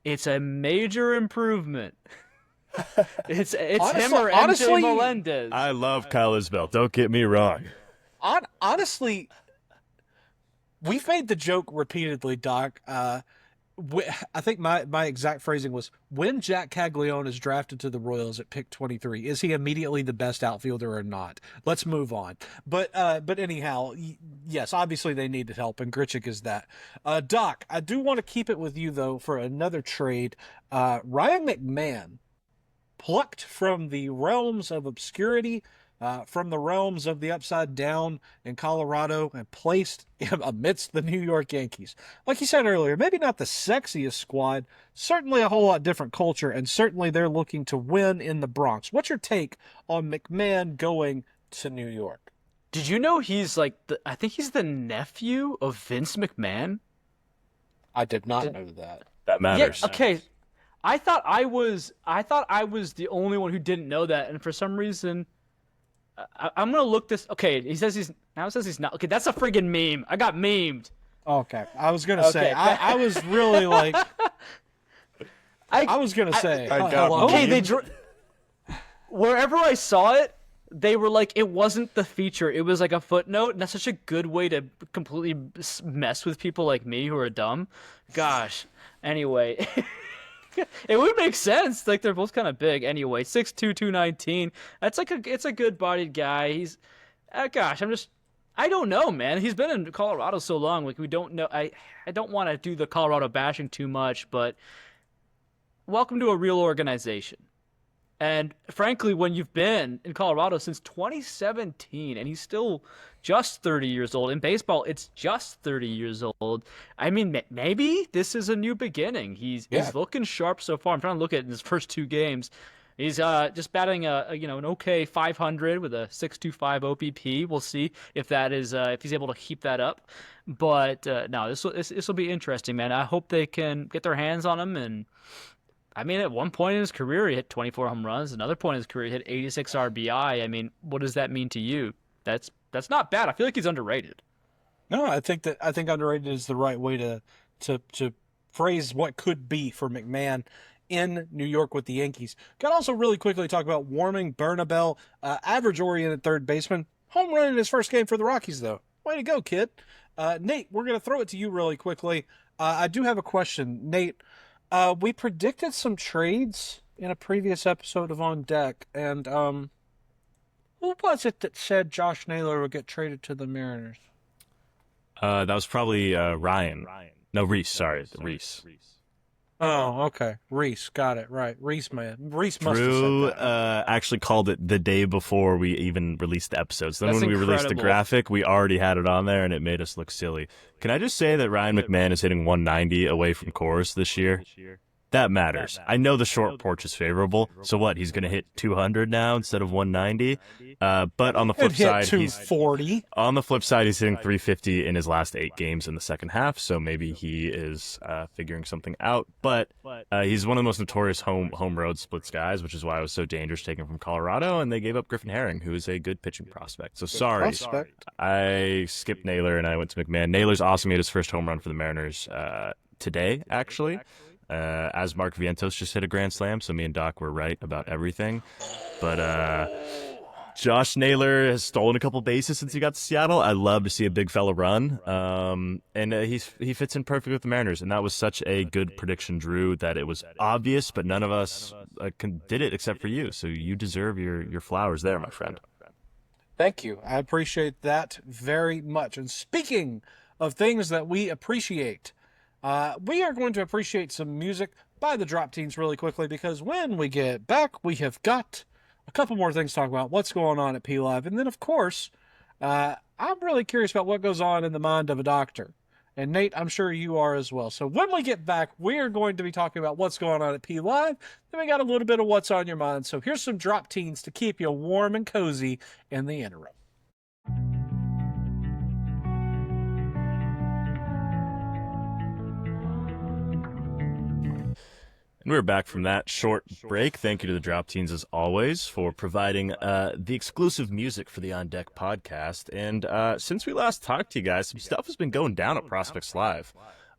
it's a major improvement. It's honestly, him or MJ Melendez. I love Kyle Isbell. Don't get me wrong. Honestly, we've made the joke repeatedly, Doc. I think my exact phrasing was, when Jack Caglione is drafted to the Royals at pick 23, is he immediately the best outfielder or not? Let's move on. But anyhow, yes, obviously they needed help, and Grichuk is that. Doc, I do want to keep it with you, though, for another trade. Ryan McMahon, plucked from the realms of obscurity, from the realms of the upside down in Colorado, and placed amidst the New York Yankees. Like you said earlier, maybe not the sexiest squad, certainly a whole lot different culture, and certainly they're looking to win in the Bronx. What's your take on McMahon going to New York? Did you know he's like I think he's the nephew of Vince McMahon? I did not know that. That matters. Yeah, okay. I thought I was the only one who didn't know that, and for some reason, I'm gonna look this. Okay, he says he's not. Okay, that's a friggin' meme. I got memed. Okay, I was gonna say I was really like. I was gonna say. Hello? Okay, wherever I saw it, they were like, it wasn't the feature. It was like a footnote, and that's such a good way to completely mess with people like me who are dumb. Gosh. Anyway. It would make sense. Like, they're both kind of big. Anyway, 6'2", 219. It's a good bodied guy. He's, gosh, I don't know, man. He's been in Colorado so long. Like, we don't know. I don't want to do the Colorado bashing too much, but welcome to a real organization. And frankly, when you've been in Colorado since 2017, and he's still just 30 years old. In baseball, it's just 30 years old. I mean, maybe this is a new beginning. He's looking sharp so far. I'm trying to look at his first 2 games. He's just batting an okay 500 with a 6.25 OPP. We'll see if that is if he's able to keep that up. But no, this will be interesting, man. I hope they can get their hands on him. And I mean, at one point in his career, he hit 24 home runs. Another point in his career, he hit 86 RBI. I mean, what does that mean to you? That's not bad. I feel like he's underrated. No, I think underrated is the right way to phrase what could be for McMahon in New York with the Yankees. Got to also really quickly talk about Warming Bernabel, average-oriented third baseman. Home run in his first game for the Rockies, though. Way to go, kid. Nate, we're going to throw it to you really quickly. I do have a question. Nate, we predicted some trades in a previous episode of On Deck, and who was it that said Josh Naylor would get traded to the Mariners? That was probably Ryan. No, Rhys. Sorry, Rhys. Oh, okay. Rhys, got it right. Rhys must have Drew said that. actually called it the day before we even released the episodes. Then That's when we released the incredible. graphic, we already had it on there, and it made us look silly. Can I just say that Ryan McMahon is hitting 190 away from Coors this year? That matters. I know the short porch is favorable. So what? He's going to hit 200 now instead of 190. But on the flip side, he's 240. on the flip side, he's hitting 350 in his last 8 games in the second half. So maybe he is figuring something out. But he's one of the most notorious home road splits guys, which is why it was so dangerous taking him from Colorado. And they gave up Griffin Herring, who is a good pitching prospect. So sorry, prospect. I skipped Naylor and I went to McMahon. Naylor's awesome. He had his first home run for the Mariners today, actually. As Mark Vientos just hit a grand slam, so me and Doc were right about everything. But Josh Naylor has stolen a couple bases since he got to Seattle. I love to see a big fella run, and he fits in perfectly with the Mariners. And that was such a good prediction, Drew, that it was obvious, but none of us did it except for you. So you deserve your flowers there, my friend. Thank you. I appreciate that very much. And speaking of things that we appreciate, we are going to appreciate some music by the Drop Teens really quickly, because when we get back, we have got a couple more things to talk about, what's going on at PLive. And then, of course, I'm really curious about what goes on in the mind of a doctor. And Nate, I'm sure you are as well. So when we get back, we are going to be talking about what's going on at PLive. Then we got a little bit of what's on your mind. So here's some Drop Teens to keep you warm and cozy in the interim. And we're back from that short break. Thank you to the Drop Teens, as always, for providing the exclusive music for the On Deck podcast. And since we last talked to you guys, some stuff has been going down at Prospects Live.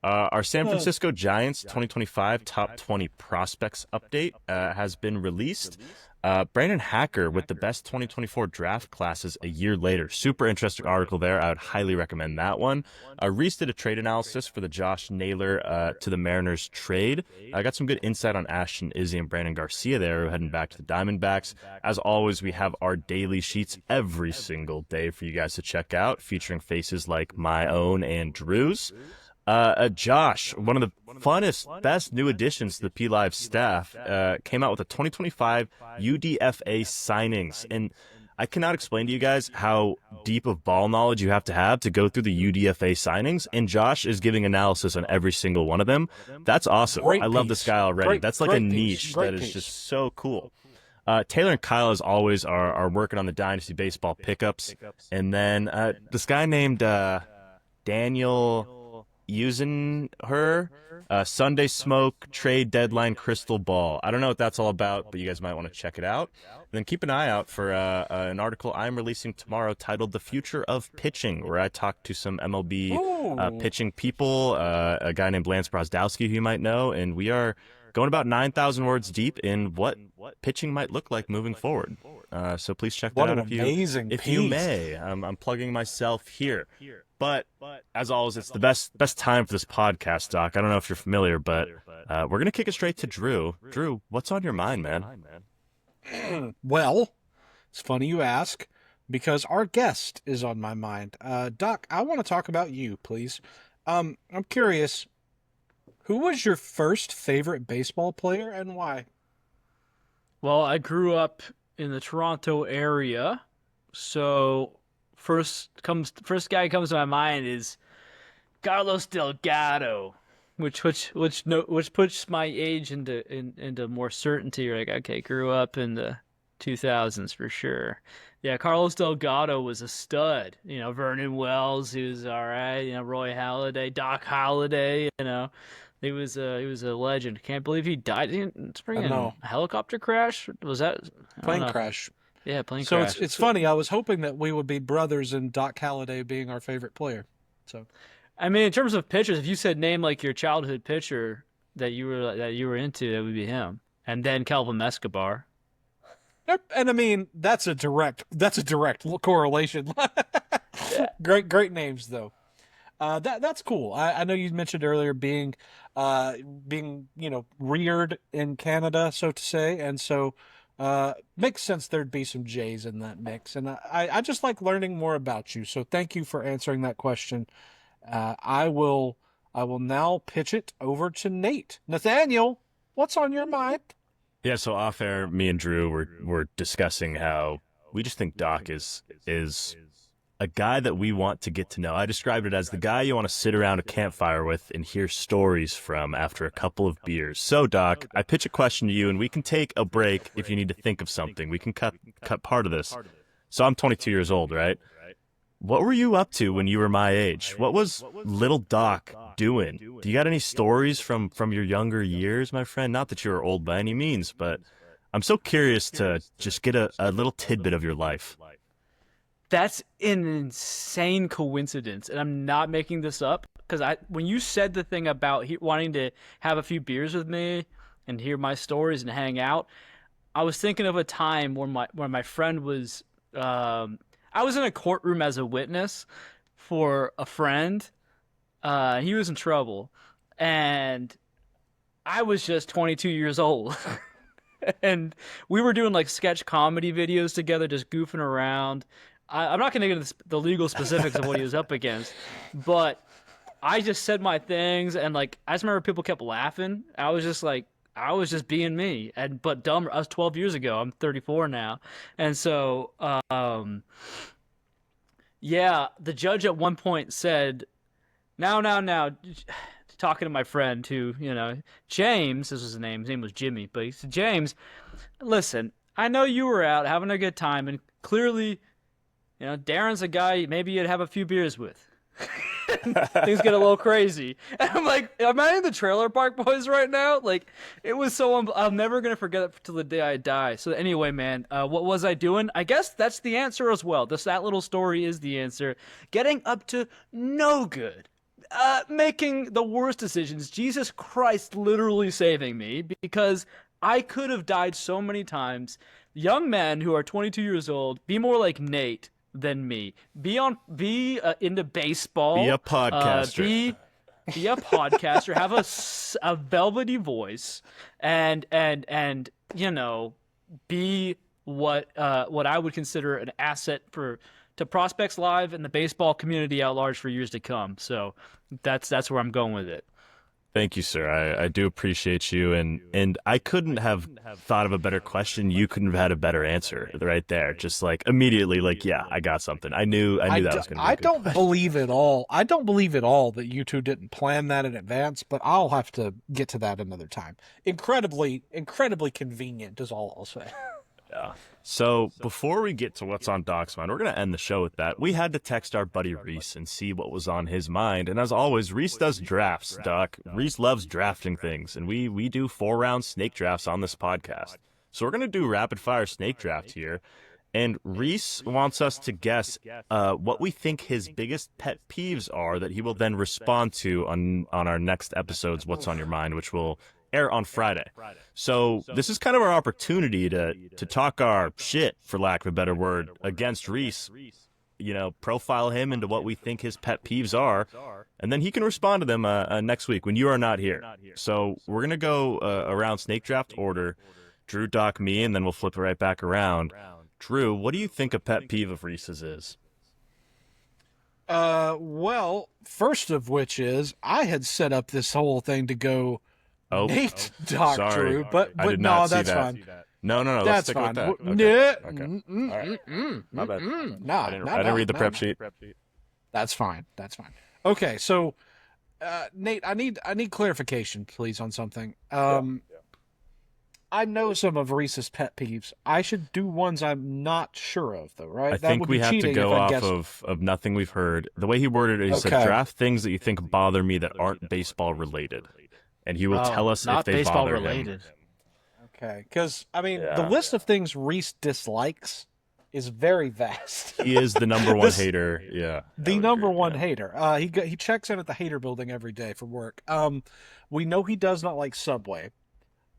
Our San Francisco Giants 2025 Top 20 Prospects update has been released. Brandon Hacker with the best 2024 draft classes a year later. Super interesting article there. I would highly recommend that one. Rhys did a trade analysis for the Josh Naylor to the Mariners trade. I got some good insight on Ashton Izzy and Brandon Garcia there, heading back to the Diamondbacks. As always, we have our daily sheets every single day for you guys to check out, featuring faces like my own and Drew's. Josh, one of the funnest, best new additions to the PLive staff, came out with a 2025 UDFA signings. And I cannot explain to you guys how deep of ball knowledge you have to go through the UDFA signings. And Josh is giving analysis on every single one of them. That's awesome. I love this guy already. That's like a niche that is just so cool. Taylor and Kyle, as always, are working on the Dynasty Baseball pickups. And then this guy named Daniel using her Sunday Smoke trade deadline crystal ball. I don't know what that's all about, but you guys might want to check it out. And then keep an eye out for an article I'm releasing tomorrow titled "The Future of Pitching," where I talk to some MLB pitching people, a guy named Lance Brozdowski who you might know, and we are going about 9,000 words deep in what pitching might look like moving forward. So please check that out if you may. I'm plugging myself here. But as always, it's the best time for this podcast, Doc. I don't know if you're familiar, but we're gonna kick it straight to Drew. Drew, what's on your mind, man? Well, it's funny you ask, because our guest is on my mind. Doc, I want to talk about you, please. I'm curious, who was your first favorite baseball player and why? Well, I grew up in the Toronto area, so first guy who comes to my mind is Carlos Delgado, which puts my age into more certainty. You're like, okay, grew up in the 2000s for sure. Yeah, Carlos Delgado was a stud. Vernon Wells, he was all right. Roy Halladay, Doc Halladay. He was a legend. Can't believe he died. It's a helicopter crash. Was that plane crash? Yeah, plane crash. So it's funny. I was hoping that we would be brothers and Doc Halladay being our favorite player. So, I mean, in terms of pitchers, if you said name like your childhood pitcher that you were into, that would be him. And then Kelvin Escobar. And I mean, that's a direct correlation. Great names though. That's cool. I know you mentioned earlier being reared in Canada, so to say, and so makes sense there'd be some J's in that mix. And I just like learning more about you. So thank you for answering that question. I will now pitch it over to Nate. Nathaniel, what's on your mind? Yeah, so off air, me and Drew were discussing how we just think Doc is a guy that we want to get to know. I described it as the guy you want to sit around a campfire with and hear stories from after a couple of beers. So, Doc, I pitch a question to you, and we can take a break if you need to think of something. We can cut part of this. So I'm 22 years old, right? What were you up to when you were my age? What was little Doc doing? Do you got any stories from your younger years, my friend? Not that you were old by any means, but I'm so curious to just get a little tidbit of your life. That's an insane coincidence, and I'm not making this up, because when you said the thing about wanting to have a few beers with me and hear my stories and hang out, I was thinking of a time when my friend was I was in a courtroom as a witness for a friend. He was in trouble, and I was just 22 years old. And we were doing like sketch comedy videos together, just goofing around. I'm not going to get into the legal specifics of what he was up against, but I just said my things, and like I just remember people kept laughing. I was just being me, but dumb. I was 12 years ago. I'm 34 now, and so yeah, the judge at one point said, "Now," talking to my friend who, James. This was his name. His name was Jimmy, but he said, "James, listen, I know you were out having a good time, and clearly, Darren's a guy maybe you'd have a few beers with." Things get a little crazy. And I'm like, am I in the Trailer Park Boys right now? Like, it was so I'm never going to forget it till the day I die. So anyway, man, what was I doing? I guess that's the answer as well. That little story is the answer. Getting up to no good. Making the worst decisions. Jesus Christ literally saving me, because I could have died so many times. Young men who are 22 years old, be more like Nate than me. Be into baseball. Be a podcaster. Be a podcaster. Have a velvety voice, and be what I would consider an asset to Prospects Live and the baseball community at large for years to come. So that's where I'm going with it. Thank you, sir. I do appreciate you, and I couldn't have thought of a better question. You couldn't have had a better answer right there. Just like immediately, like, yeah, I got something. I knew that was going to be. I don't believe at all. I don't believe at all that you two didn't plan that in advance. But I'll have to get to that another time. Incredibly convenient is all I'll say. Yeah. So before we get to what's on Doc's mind, we're going to end the show with that. We had to text our buddy Rhys and see what was on his mind. And as always, Rhys does drafts, Doc. Rhys loves drafting things. And we do 4-round snake drafts on this podcast. So we're going to do rapid fire snake draft here. And Rhys wants us to guess what we think his biggest pet peeves are that he will then respond to on our next episode's What's on Your Mind, which will air on Friday. So this is kind of our opportunity to talk our shit, for lack of a better word, against Rhys. Profile him into what we think his pet peeves are, and then he can respond to them next week when you are not here. So we're going to go around snake draft order. Drew, Doc, me, and then we'll flip it right back around. Drew, what do you think a pet peeve of Rhys's is? Well, first of which is I had set up this whole thing to go Nate, Doc, sorry. Drew, but I did not see that's that. fine. No, That's let's stick fine. with that. Okay. All right. My bad. I didn't read the prep sheet. That's fine. Okay, so Nate, I need clarification, please, on something. I know some of Rhys's pet peeves. I should do ones I'm not sure of, though, right? I think we have to go off of nothing we've heard. The way he worded it, he said, draft things that you think bother me that aren't baseball related. And he will tell us if they bother him. Okay, because, the list of things Rhys dislikes is very vast. He is the number one hater, yeah. The number one hater. He checks in at the hater building every day for work. We know he does not like Subway.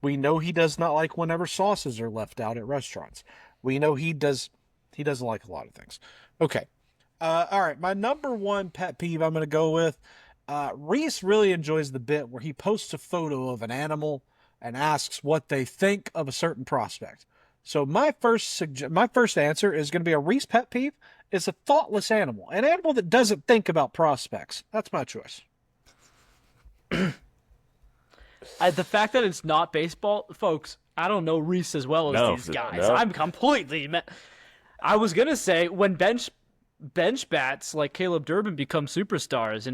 We know he does not like whenever sauces are left out at restaurants. We know he doesn't like a lot of things. Okay. All right, my number one pet peeve I'm going to go with, Rhys really enjoys the bit where he posts a photo of an animal and asks what they think of a certain prospect. So my first answer is going to be a Rhys pet peeve. It's a thoughtless animal, an animal that doesn't think about prospects. That's my choice. The fact that it's not baseball, folks, I don't know Rhys as well as these guys. No. I'm completely... I was going to say, when bench bats like Caleb Durbin become superstars,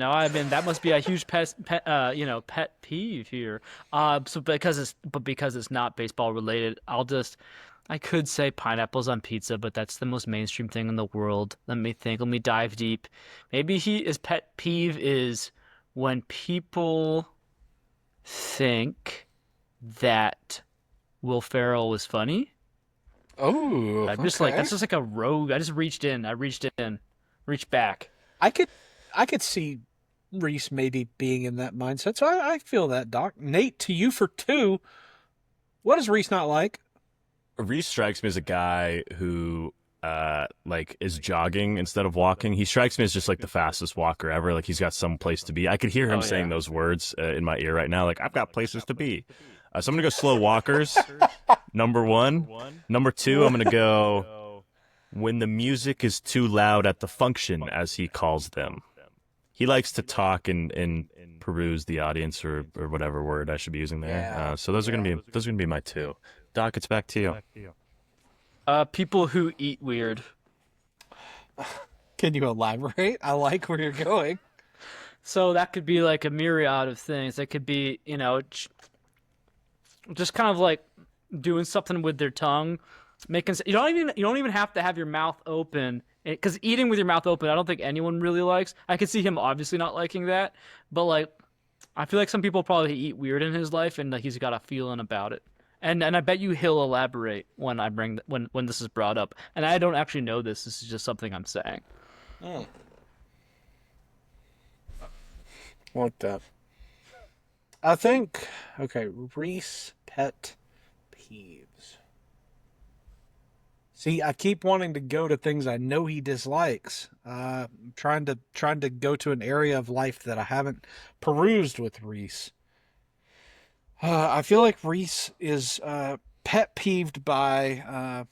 that must be a huge pet peeve here. Because it's not baseball related, I could say pineapples on pizza, but that's the most mainstream thing in the world. Let me think. Let me dive deep. Maybe his pet peeve is when people think that Will Ferrell was funny. Oh, that's just like a rogue. I just reached back. I could see Rhys maybe being in that mindset. So I feel that, Doc. Nate, to you for 2. What does Rhys not like? Rhys strikes me as a guy who is jogging instead of walking. He strikes me as just like the fastest walker ever. Like he's got some place to be. I could hear him saying those words in my ear right now. Like, I've got places to be. So I'm going to go slow walkers. Number 1. Number 2, I'm going to go when the music is too loud at the function, as he calls them. He likes to talk and peruse the audience or whatever word I should be using there. So those are going to be my 2. Doc, it's back to you. People who eat weird. Can you elaborate? I like where you're going. So that could be like a myriad of things. It could be, just kind of like doing something with their tongue, you don't even have to have your mouth open, because eating with your mouth open, I don't think anyone really likes. I could see him obviously not liking that, but like, I feel like some people probably eat weird in his life, and he's got a feeling about it. And I bet you he'll elaborate when when this is brought up. And I don't actually know this. This is just something I'm saying. What the? I think, okay, Rhys pet peeves. See, I keep wanting to go to things I know he dislikes. Trying to go to an area of life that I haven't perused with Rhys. I feel like Rhys is pet peeved by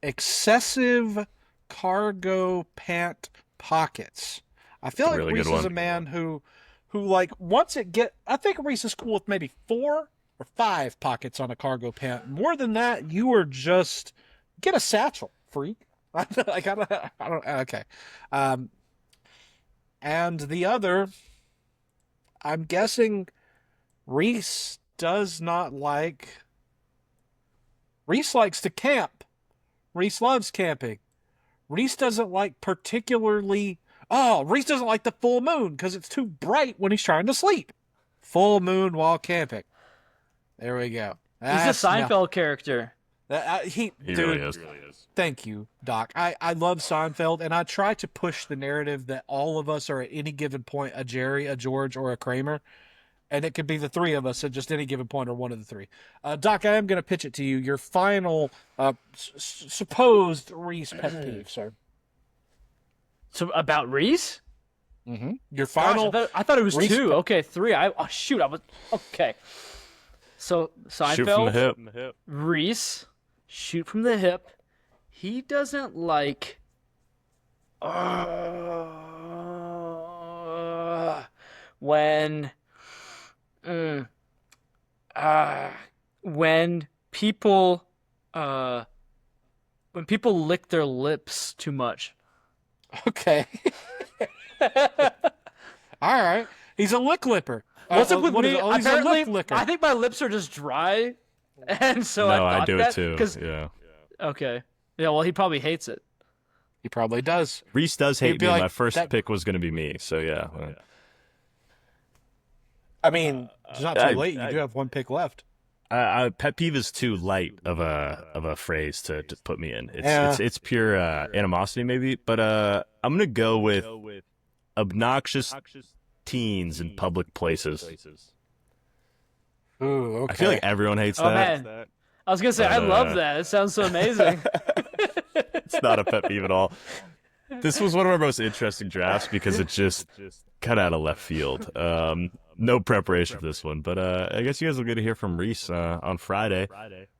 excessive cargo pant pockets. I feel like Really Rhys good is a one. man who like once it get. I think Rhys is cool with maybe 4 or 5 pockets on a cargo pant. More than that, you are just get a satchel, freak. Like I don't. Okay. And the other, I'm guessing, Rhys does not like. Rhys likes to camp. Rhys loves camping. Rhys doesn't like particularly. Oh, Rhys doesn't like the full moon because it's too bright when he's trying to sleep. Full moon while camping. There we go. He's a Seinfeld character. He He dude, really is. thank you, Doc. I love Seinfeld, and I try to push the narrative that all of us are at any given point a Jerry, a George, or a Kramer. And it could be the 3 of us at just any given point or one of the 3. Doc, I am going to pitch it to you. Your final supposed Rhys pet peeve, sir. So about Rhys? Mm-hmm. Your Gosh, final. I thought it was Rhys 2. Okay, 3. Shoot, I was okay. So Seinfeld, Shoot from the hip. Rhys, shoot from the hip. He doesn't like. When people lick their lips too much. Okay. All right. He's a lip lipper. What's up with what is me? it? Oh, he's a Apparently, lip licker. I think my lips are just dry, and so No, I I thought do that, it too. 'cause- Yeah. Okay. Yeah. Well, he probably hates it. He probably does. Rhys does He'd hate be me. like, My first that- pick was going to be me. So yeah. I mean, it's not too I- late. You do have one pick left. Pet peeve is too light of a phrase to put me in. Yeah. It's pure animosity maybe, but I'm gonna go with obnoxious teens in public places. Ooh, okay. I feel like everyone hates Oh that. man, I was gonna say But, I love that. It sounds so amazing. It's not a pet peeve at all. This was one of our most interesting drafts because it just cut out of left field. No preparation for this one, but I guess you guys will get to hear from Rhys on Friday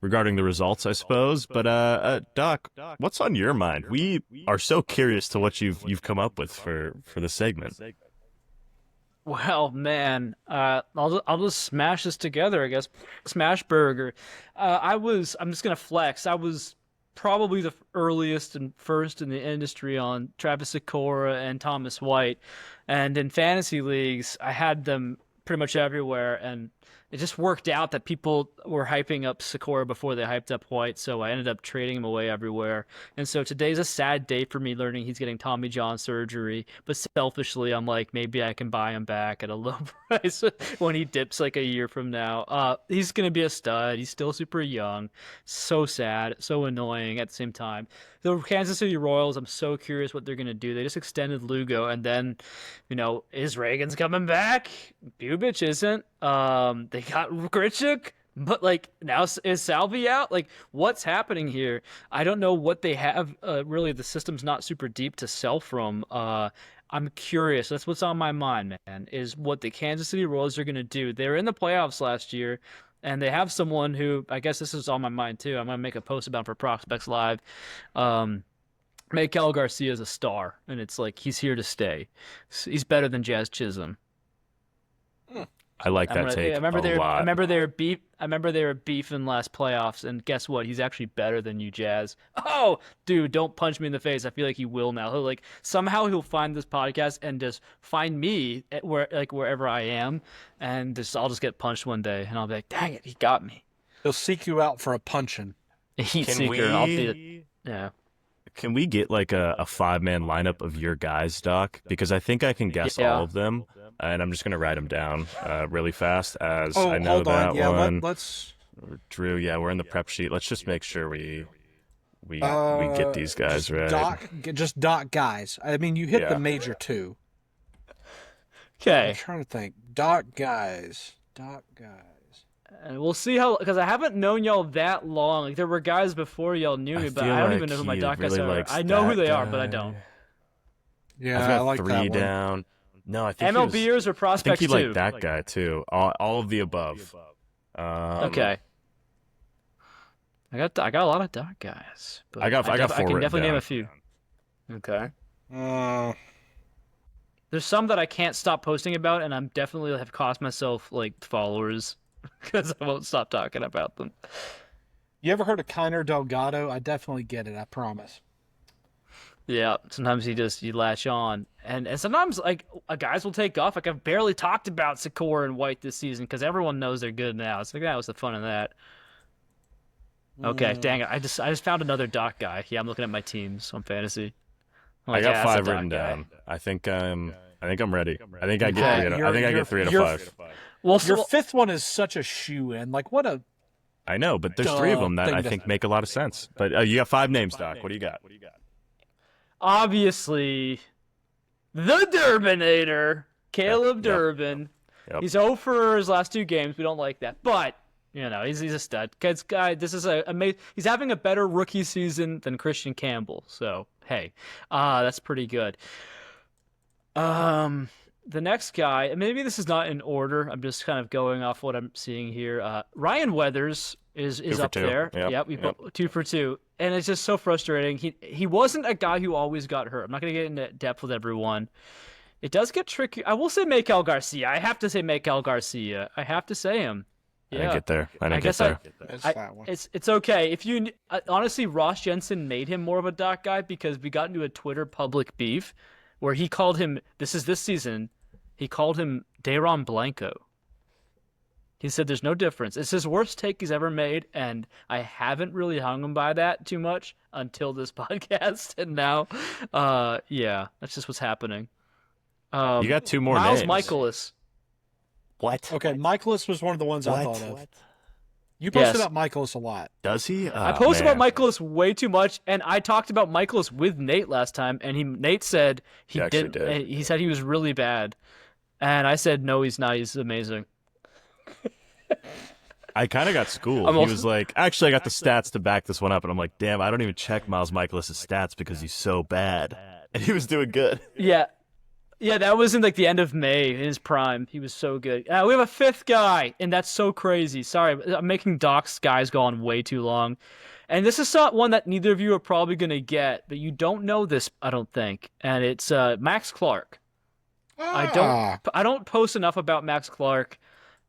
regarding the results, I suppose. But Doc, what's on your mind? We are so curious to what you've come up with for the segment. Well, man, I'll just smash this together, I guess. Smash burger. I'm just gonna flex. I was probably the earliest and first in the industry on Travis Sikora and Thomas White, and in fantasy leagues, I had them pretty much everywhere, and it just worked out that people were hyping up Sikora before they hyped up White, so I ended up trading him away everywhere. And so today's a sad day for me learning he's getting Tommy John surgery, but selfishly I'm like, maybe I can buy him back at a low price when he dips like a year from now. He's going to be a stud. He's still super young. So sad, so annoying at the same time. The Kansas City Royals, I'm so curious what they're going to do. They just extended Lugo, and then, is Reagan's coming back? Bubich isn't. They got Grichuk, but now is Salvi out? What's happening here? I don't know what they have. Really, the system's not super deep to sell from. I'm curious. That's what's on my mind, man, is what the Kansas City Royals are going to do. They were in the playoffs last year, and they have someone who, I guess this is on my mind too. I'm going to make a post about for Prospects Live. Miguel Garcia is a star, and it's like he's here to stay. He's better than Jazz Chisholm. I like that take I remember a lot. I remember they were beefing last playoffs, and guess what? He's actually better than you, Jazz. Oh, dude, don't punch me in the face. I feel like he will now. Somehow he'll find this podcast and just find me at wherever I am, and I'll just get punched one day, and I'll be like, dang it, he got me. He'll seek you out for a punching. A heat seeker. I'll be yeah. Can we get a 5-man lineup of your guys, Doc? Because I think I can guess all of them, and I'm just gonna write them down really fast as I know hold that on. Yeah, one. let's. Drew, yeah, we're in the prep sheet. Let's just make sure we get these guys right. Doc guys. I mean, you hit the major 2. I'm Okay. trying to think. Doc guys. And we'll see how, because I haven't known y'all that long. Like there were guys before y'all knew me, but I don't even know who my doc guys are. I know who they are, but I don't. Yeah, I've got I like 3 that one. down. No, I think MLBers or I prospects think he too. liked that guy too. All of the above. Okay. I got a lot of doc guys. But I got 4 I can written definitely name down. a few. Okay. Uh, There's some that I can't stop posting about, and I'm definitely have cost myself like followers because I won't stop talking about them. you ever heard of Kiner Delgado? I definitely get it. I promise. Yeah, sometimes you latch on, and sometimes like guys will take off. Like I've barely talked about Secor and White this season because everyone knows they're good now. It's like that was the fun of that. Okay, dang it! I just found another doc guy. Yeah, I'm looking at my teams on fantasy. I'm I like, got yeah, that's a 5 doc written guy. down. I think I'm ready. I think I Okay. get 3 I think I get 3 out of 5. Well, Your fifth one is such a shoe-in. Like, what a... I know, but there's 3 of them that thing I to- think make a lot of sense. But you got 5 names, Doc. What do you got? obviously, the Durbinator, Caleb Yep. Durbin. Yep. He's 0 for his last 2 games. We don't like that, but you know he's a stud. This is he's having a better rookie season than Christian Campbell. So hey, that's pretty good. The next guy, and maybe this is not in order. I'm just kind of going off what I'm seeing here. Ryan Weathers is 2 for up 2. there. Yep. We put 2 for 2, and it's just so frustrating. He wasn't a guy who always got hurt. I'm not gonna get into depth with everyone. It does get tricky. I will say Maikel Garcia. I have to say Maikel Garcia. I have to say him. I Yeah. didn't get there. I didn't guess get there. It's I- that one. It's okay. If you honestly, Ross Jensen made him more of a doc guy because we got into a Twitter public beef where he called him. This season. He called him Dayron Blanco. He said there's no difference. It's his worst take he's ever made, and I haven't really hung him by that too much until this podcast. And now, yeah, that's just what's happening. You got 2 more Miles names. Michaelis. What? Okay, Michaelis was one of the ones I What? thought of. You posted Yes. about Michaelis a lot. Does he? I Oh, posted man. about Michaelis way too much, and I talked about Michaelis with Nate last time, and Nate said he He actually didn't. did. He said he was really bad, and I said no, he's not. He's amazing. I kind of got schooled. I'm He also- was like, actually, I got the stats to back this one up. And I'm like, damn, I don't even check Miles Michaelis' stats because he's so bad. And he was doing good. Yeah, that was in like the end of May in his prime. He was so good. We have a 5th guy, and that's so crazy. Sorry, I'm making Doc's guys go on way too long, and this is not one that neither of you are probably gonna get, but you don't know this, I don't think, and it's Max Clark. I don't post enough about Max Clark.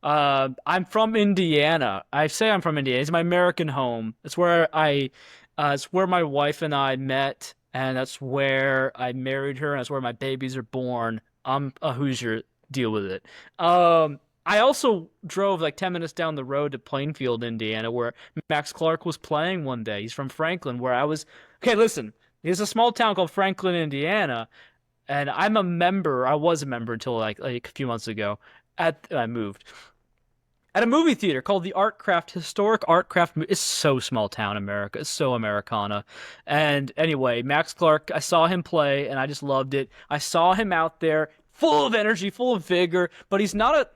I'm from Indiana. I say I'm from Indiana. It's my American home. It's where it's where my wife and I met, and that's where I married her, and that's where my babies are born. I'm a Hoosier. Deal with it. I also drove like 10 minutes down the road to Plainfield, Indiana, where Max Clark was playing one day. He's from Franklin, where I was. Okay, listen. There's a small town called Franklin, Indiana, and I'm a member. I was a member until like a few months ago. I moved. At a movie theater called the Historic Artcraft. It's so small town America. It's so Americana. And anyway, Max Clark, I saw him play, and I just loved it. I saw him out there, full of energy, full of vigor, but he's not a...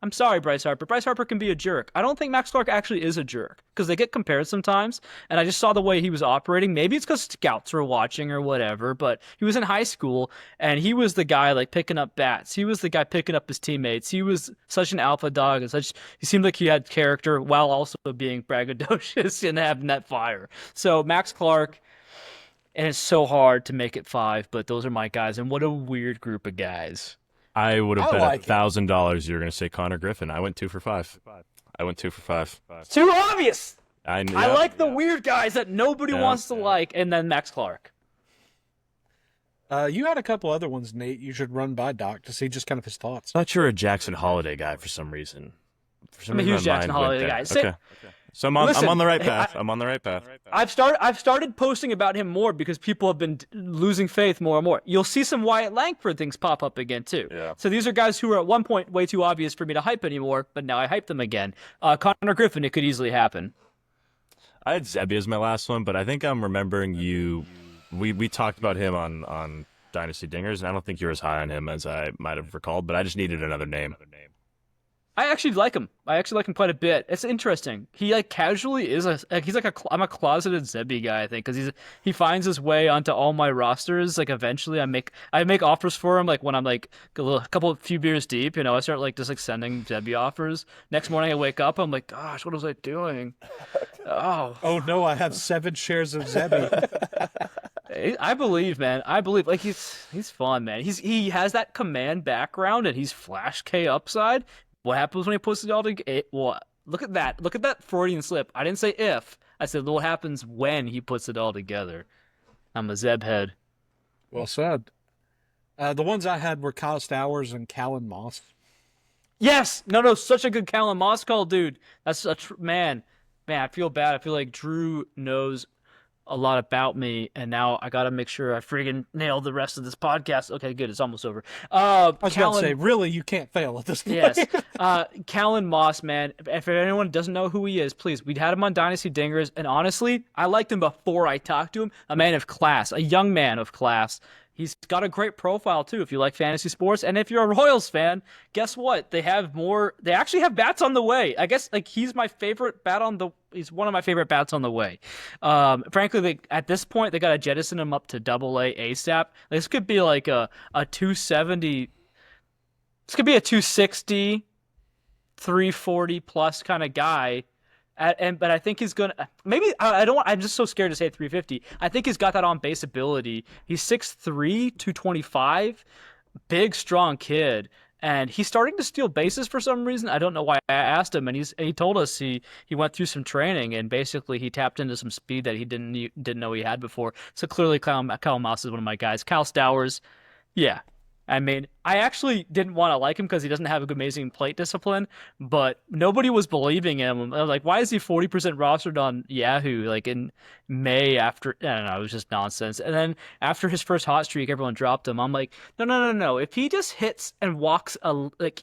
I'm sorry, Bryce Harper. Bryce Harper can be a jerk. I don't think Max Clark actually is a jerk, because they get compared sometimes, and I just saw the way he was operating. Maybe it's because scouts were watching or whatever, but he was in high school, and he was the guy like picking up bats. He was the guy picking up his teammates. He was such an alpha dog, and he seemed like he had character while also being braggadocious and having that fire. So Max Clark, and it's so hard to make it 5, but those are my guys, and what a weird group of guys. I would have I bet like it. $1,000 you were going to say Connor Griffin. I went 2 for 5. Too obvious! I like the weird guys that nobody Yeah. wants to like, and then Max Clark. You had a couple other ones, Nate, you should run by Doc to see just kind of his thoughts. thought you were a Jackson Holiday guy for some reason. For some I'm a reason huge my Jackson mind went Holiday there. guy. Say- Okay. So I'm on Listen, the right hey, path. I'm on the right path. I've started posting about him more because people have been losing faith more and more. You'll see some Wyatt Langford things pop up again too. Yeah. So these are guys who were at one point way too obvious for me to hype anymore, but now I hype them again. Connor Griffin, it could easily happen. I had Zebby as my last one, but I think I'm remembering you. We talked about him on Dynasty Dingers, and I don't think you're as high on him as I might have recalled, but I just needed another name. I actually like him. I actually like him quite a bit. It's interesting. He like casually is he's like I'm a closeted Zebby guy, I think, because he finds his way onto all my rosters. Like eventually, I make offers for him. Like when I'm like a few beers deep, I start like just like sending Zebby offers. Next morning, I wake up, I'm like, gosh, what was I doing? Oh no, I have 7 shares of Zebby. I believe, man. I believe. Like he's fun, man. He has that command background and he's Flash K upside. What happens when he puts it all together? What? Look at that. Look at that Freudian slip. I didn't say if. I said what happens when he puts it all together. I'm a Zeb head. Well said. The ones I had were Kyle Stowers and Callan Moss. Yes. No. Such a good Callan Moss call, dude. That's man. I feel bad. I feel like Drew knows a lot about me, and now I gotta make sure I friggin' nail the rest of this podcast. Okay, good. It's almost over. I was about to say, really, you can't fail at this point. Yes. Callan Moss, man. If anyone doesn't know who he is, please. We'd had him on Dynasty Dingers, and honestly, I liked him before I talked to him. A man of class, a young man of class. He's got a great profile, too, if you like fantasy sports. And if you're a Royals fan, guess what? They actually have bats on the way. I guess, like, he's one of my favorite bats on the way. Frankly, at this point, they got to jettison him up to AA ASAP. This could be like a 270. This could be a 260, 340 plus kind of guy. But I think he's gonna maybe I don't. I'm just so scared to say 350. I think he's got that on base ability. He's 6'3", 225, big strong kid, and he's starting to steal bases for some reason. I don't know why. I asked him, and he told us he went through some training and basically he tapped into some speed that he didn't know he had before. So clearly, Kyle Moss is one of my guys. Kyle Stowers, yeah. I mean, I actually didn't want to like him because he doesn't have amazing plate discipline, but nobody was believing him. I was like, why is he 40% rostered on Yahoo, like in May after, I don't know, it was just nonsense. And then after his first hot streak, everyone dropped him. I'm like, no. If he just hits and walks,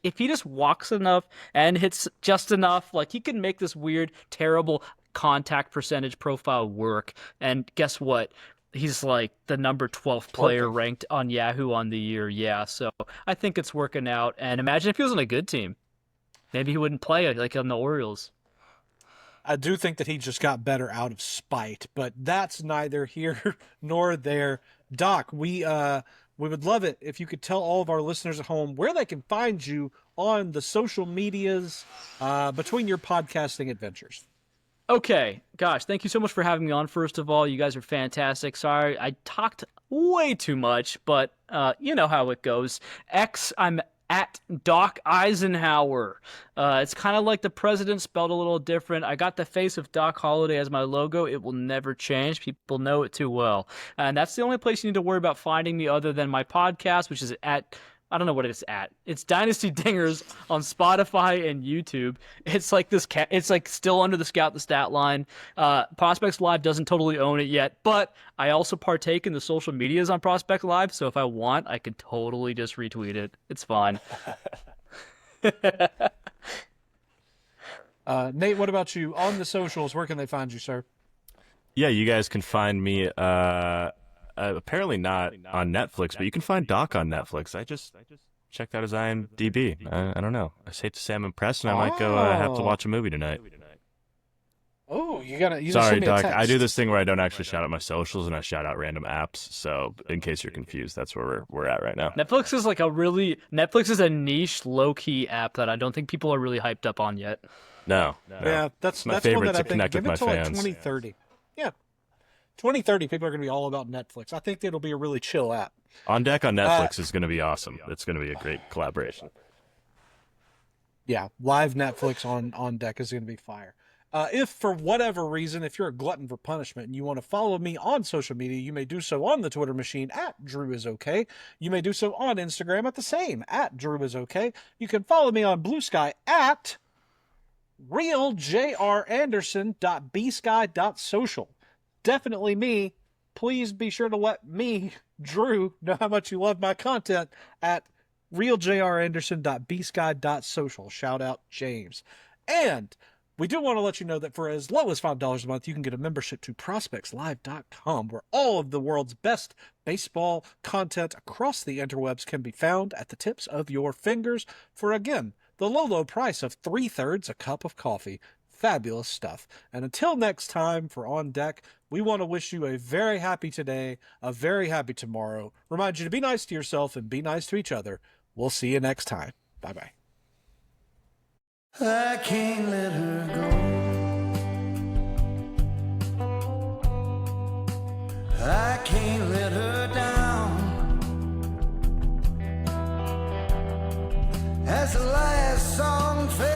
if he just walks enough and hits just enough, like he can make this weird, terrible contact percentage profile work. And guess what? He's like the number 12th player ranked on Yahoo on the year. Yeah, so I think it's working out. And imagine if he was on a good team. Maybe he wouldn't play like on the Orioles. I do think that he just got better out of spite, but that's neither here nor there. Doc, we would love it if you could tell all of our listeners at home where they can find you on the social medias between your podcasting adventures. Okay, gosh, thank you so much for having me on. First of all, you guys are fantastic. Sorry, I talked way too much, but you know how it goes. I'm at Doc Eisenhauer. It's kind of like the president spelled a little different. I got the face of Doc Holliday as my logo. It will never change. People know it too well. And that's the only place you need to worry about finding me other than my podcast, which is at, I don't know what it's at. It's Dynasty Dingers on Spotify and YouTube. It's like it's like still under the Scout the Stat line. Prospects Live doesn't totally own it yet, but I also partake in the social medias on Prospect Live. So if I want, I can totally just retweet it. It's fine. Nate, what about you on the socials? Where can they find you, sir? Yeah, you guys can find me. Apparently not on Netflix, but you can find Doc on Netflix. I just checked out his IMDb. I don't know. I hate to say I'm impressed, and I might go have to watch a movie tonight. Oh, you gotta. Sorry, Doc. I do this thing where I don't actually shout out my socials, and I shout out random apps. So, in case you're confused, that's where we're at right now. Netflix is a niche, low-key app that I don't think people are really hyped up on yet. No. Yeah, that's my one favorite that I to think connect give with it my till like fans. 2030. Yeah, 2030, people are going to be all about Netflix. I think it'll be a really chill app. On Deck on Netflix is going to be awesome. It's going to be a great collaboration. Yeah, live Netflix on Deck is going to be fire. If for whatever reason, if you're a glutton for punishment and you want to follow me on social media, you may do so on the Twitter machine at drewisokay. You may do so on Instagram at the same, at drewisokay. You can follow me on Bluesky at realjranderson.bsky.social. Definitely me. Please be sure to let me, Drew, know how much you love my content at realjranderson.bsky.social. Shout out James. And we do want to let you know that for as low as $5 a month, you can get a membership to prospectslive.com, where all of the world's best baseball content across the interwebs can be found at the tips of your fingers for, again, the low, low price of 3/3 a cup of coffee. Fabulous stuff. And until next time for On Deck, we want to wish you a very happy today, a very happy tomorrow. Remind you to be nice to yourself and be nice to each other. We'll see you next time. Bye-bye. I can't let her go. I can't let her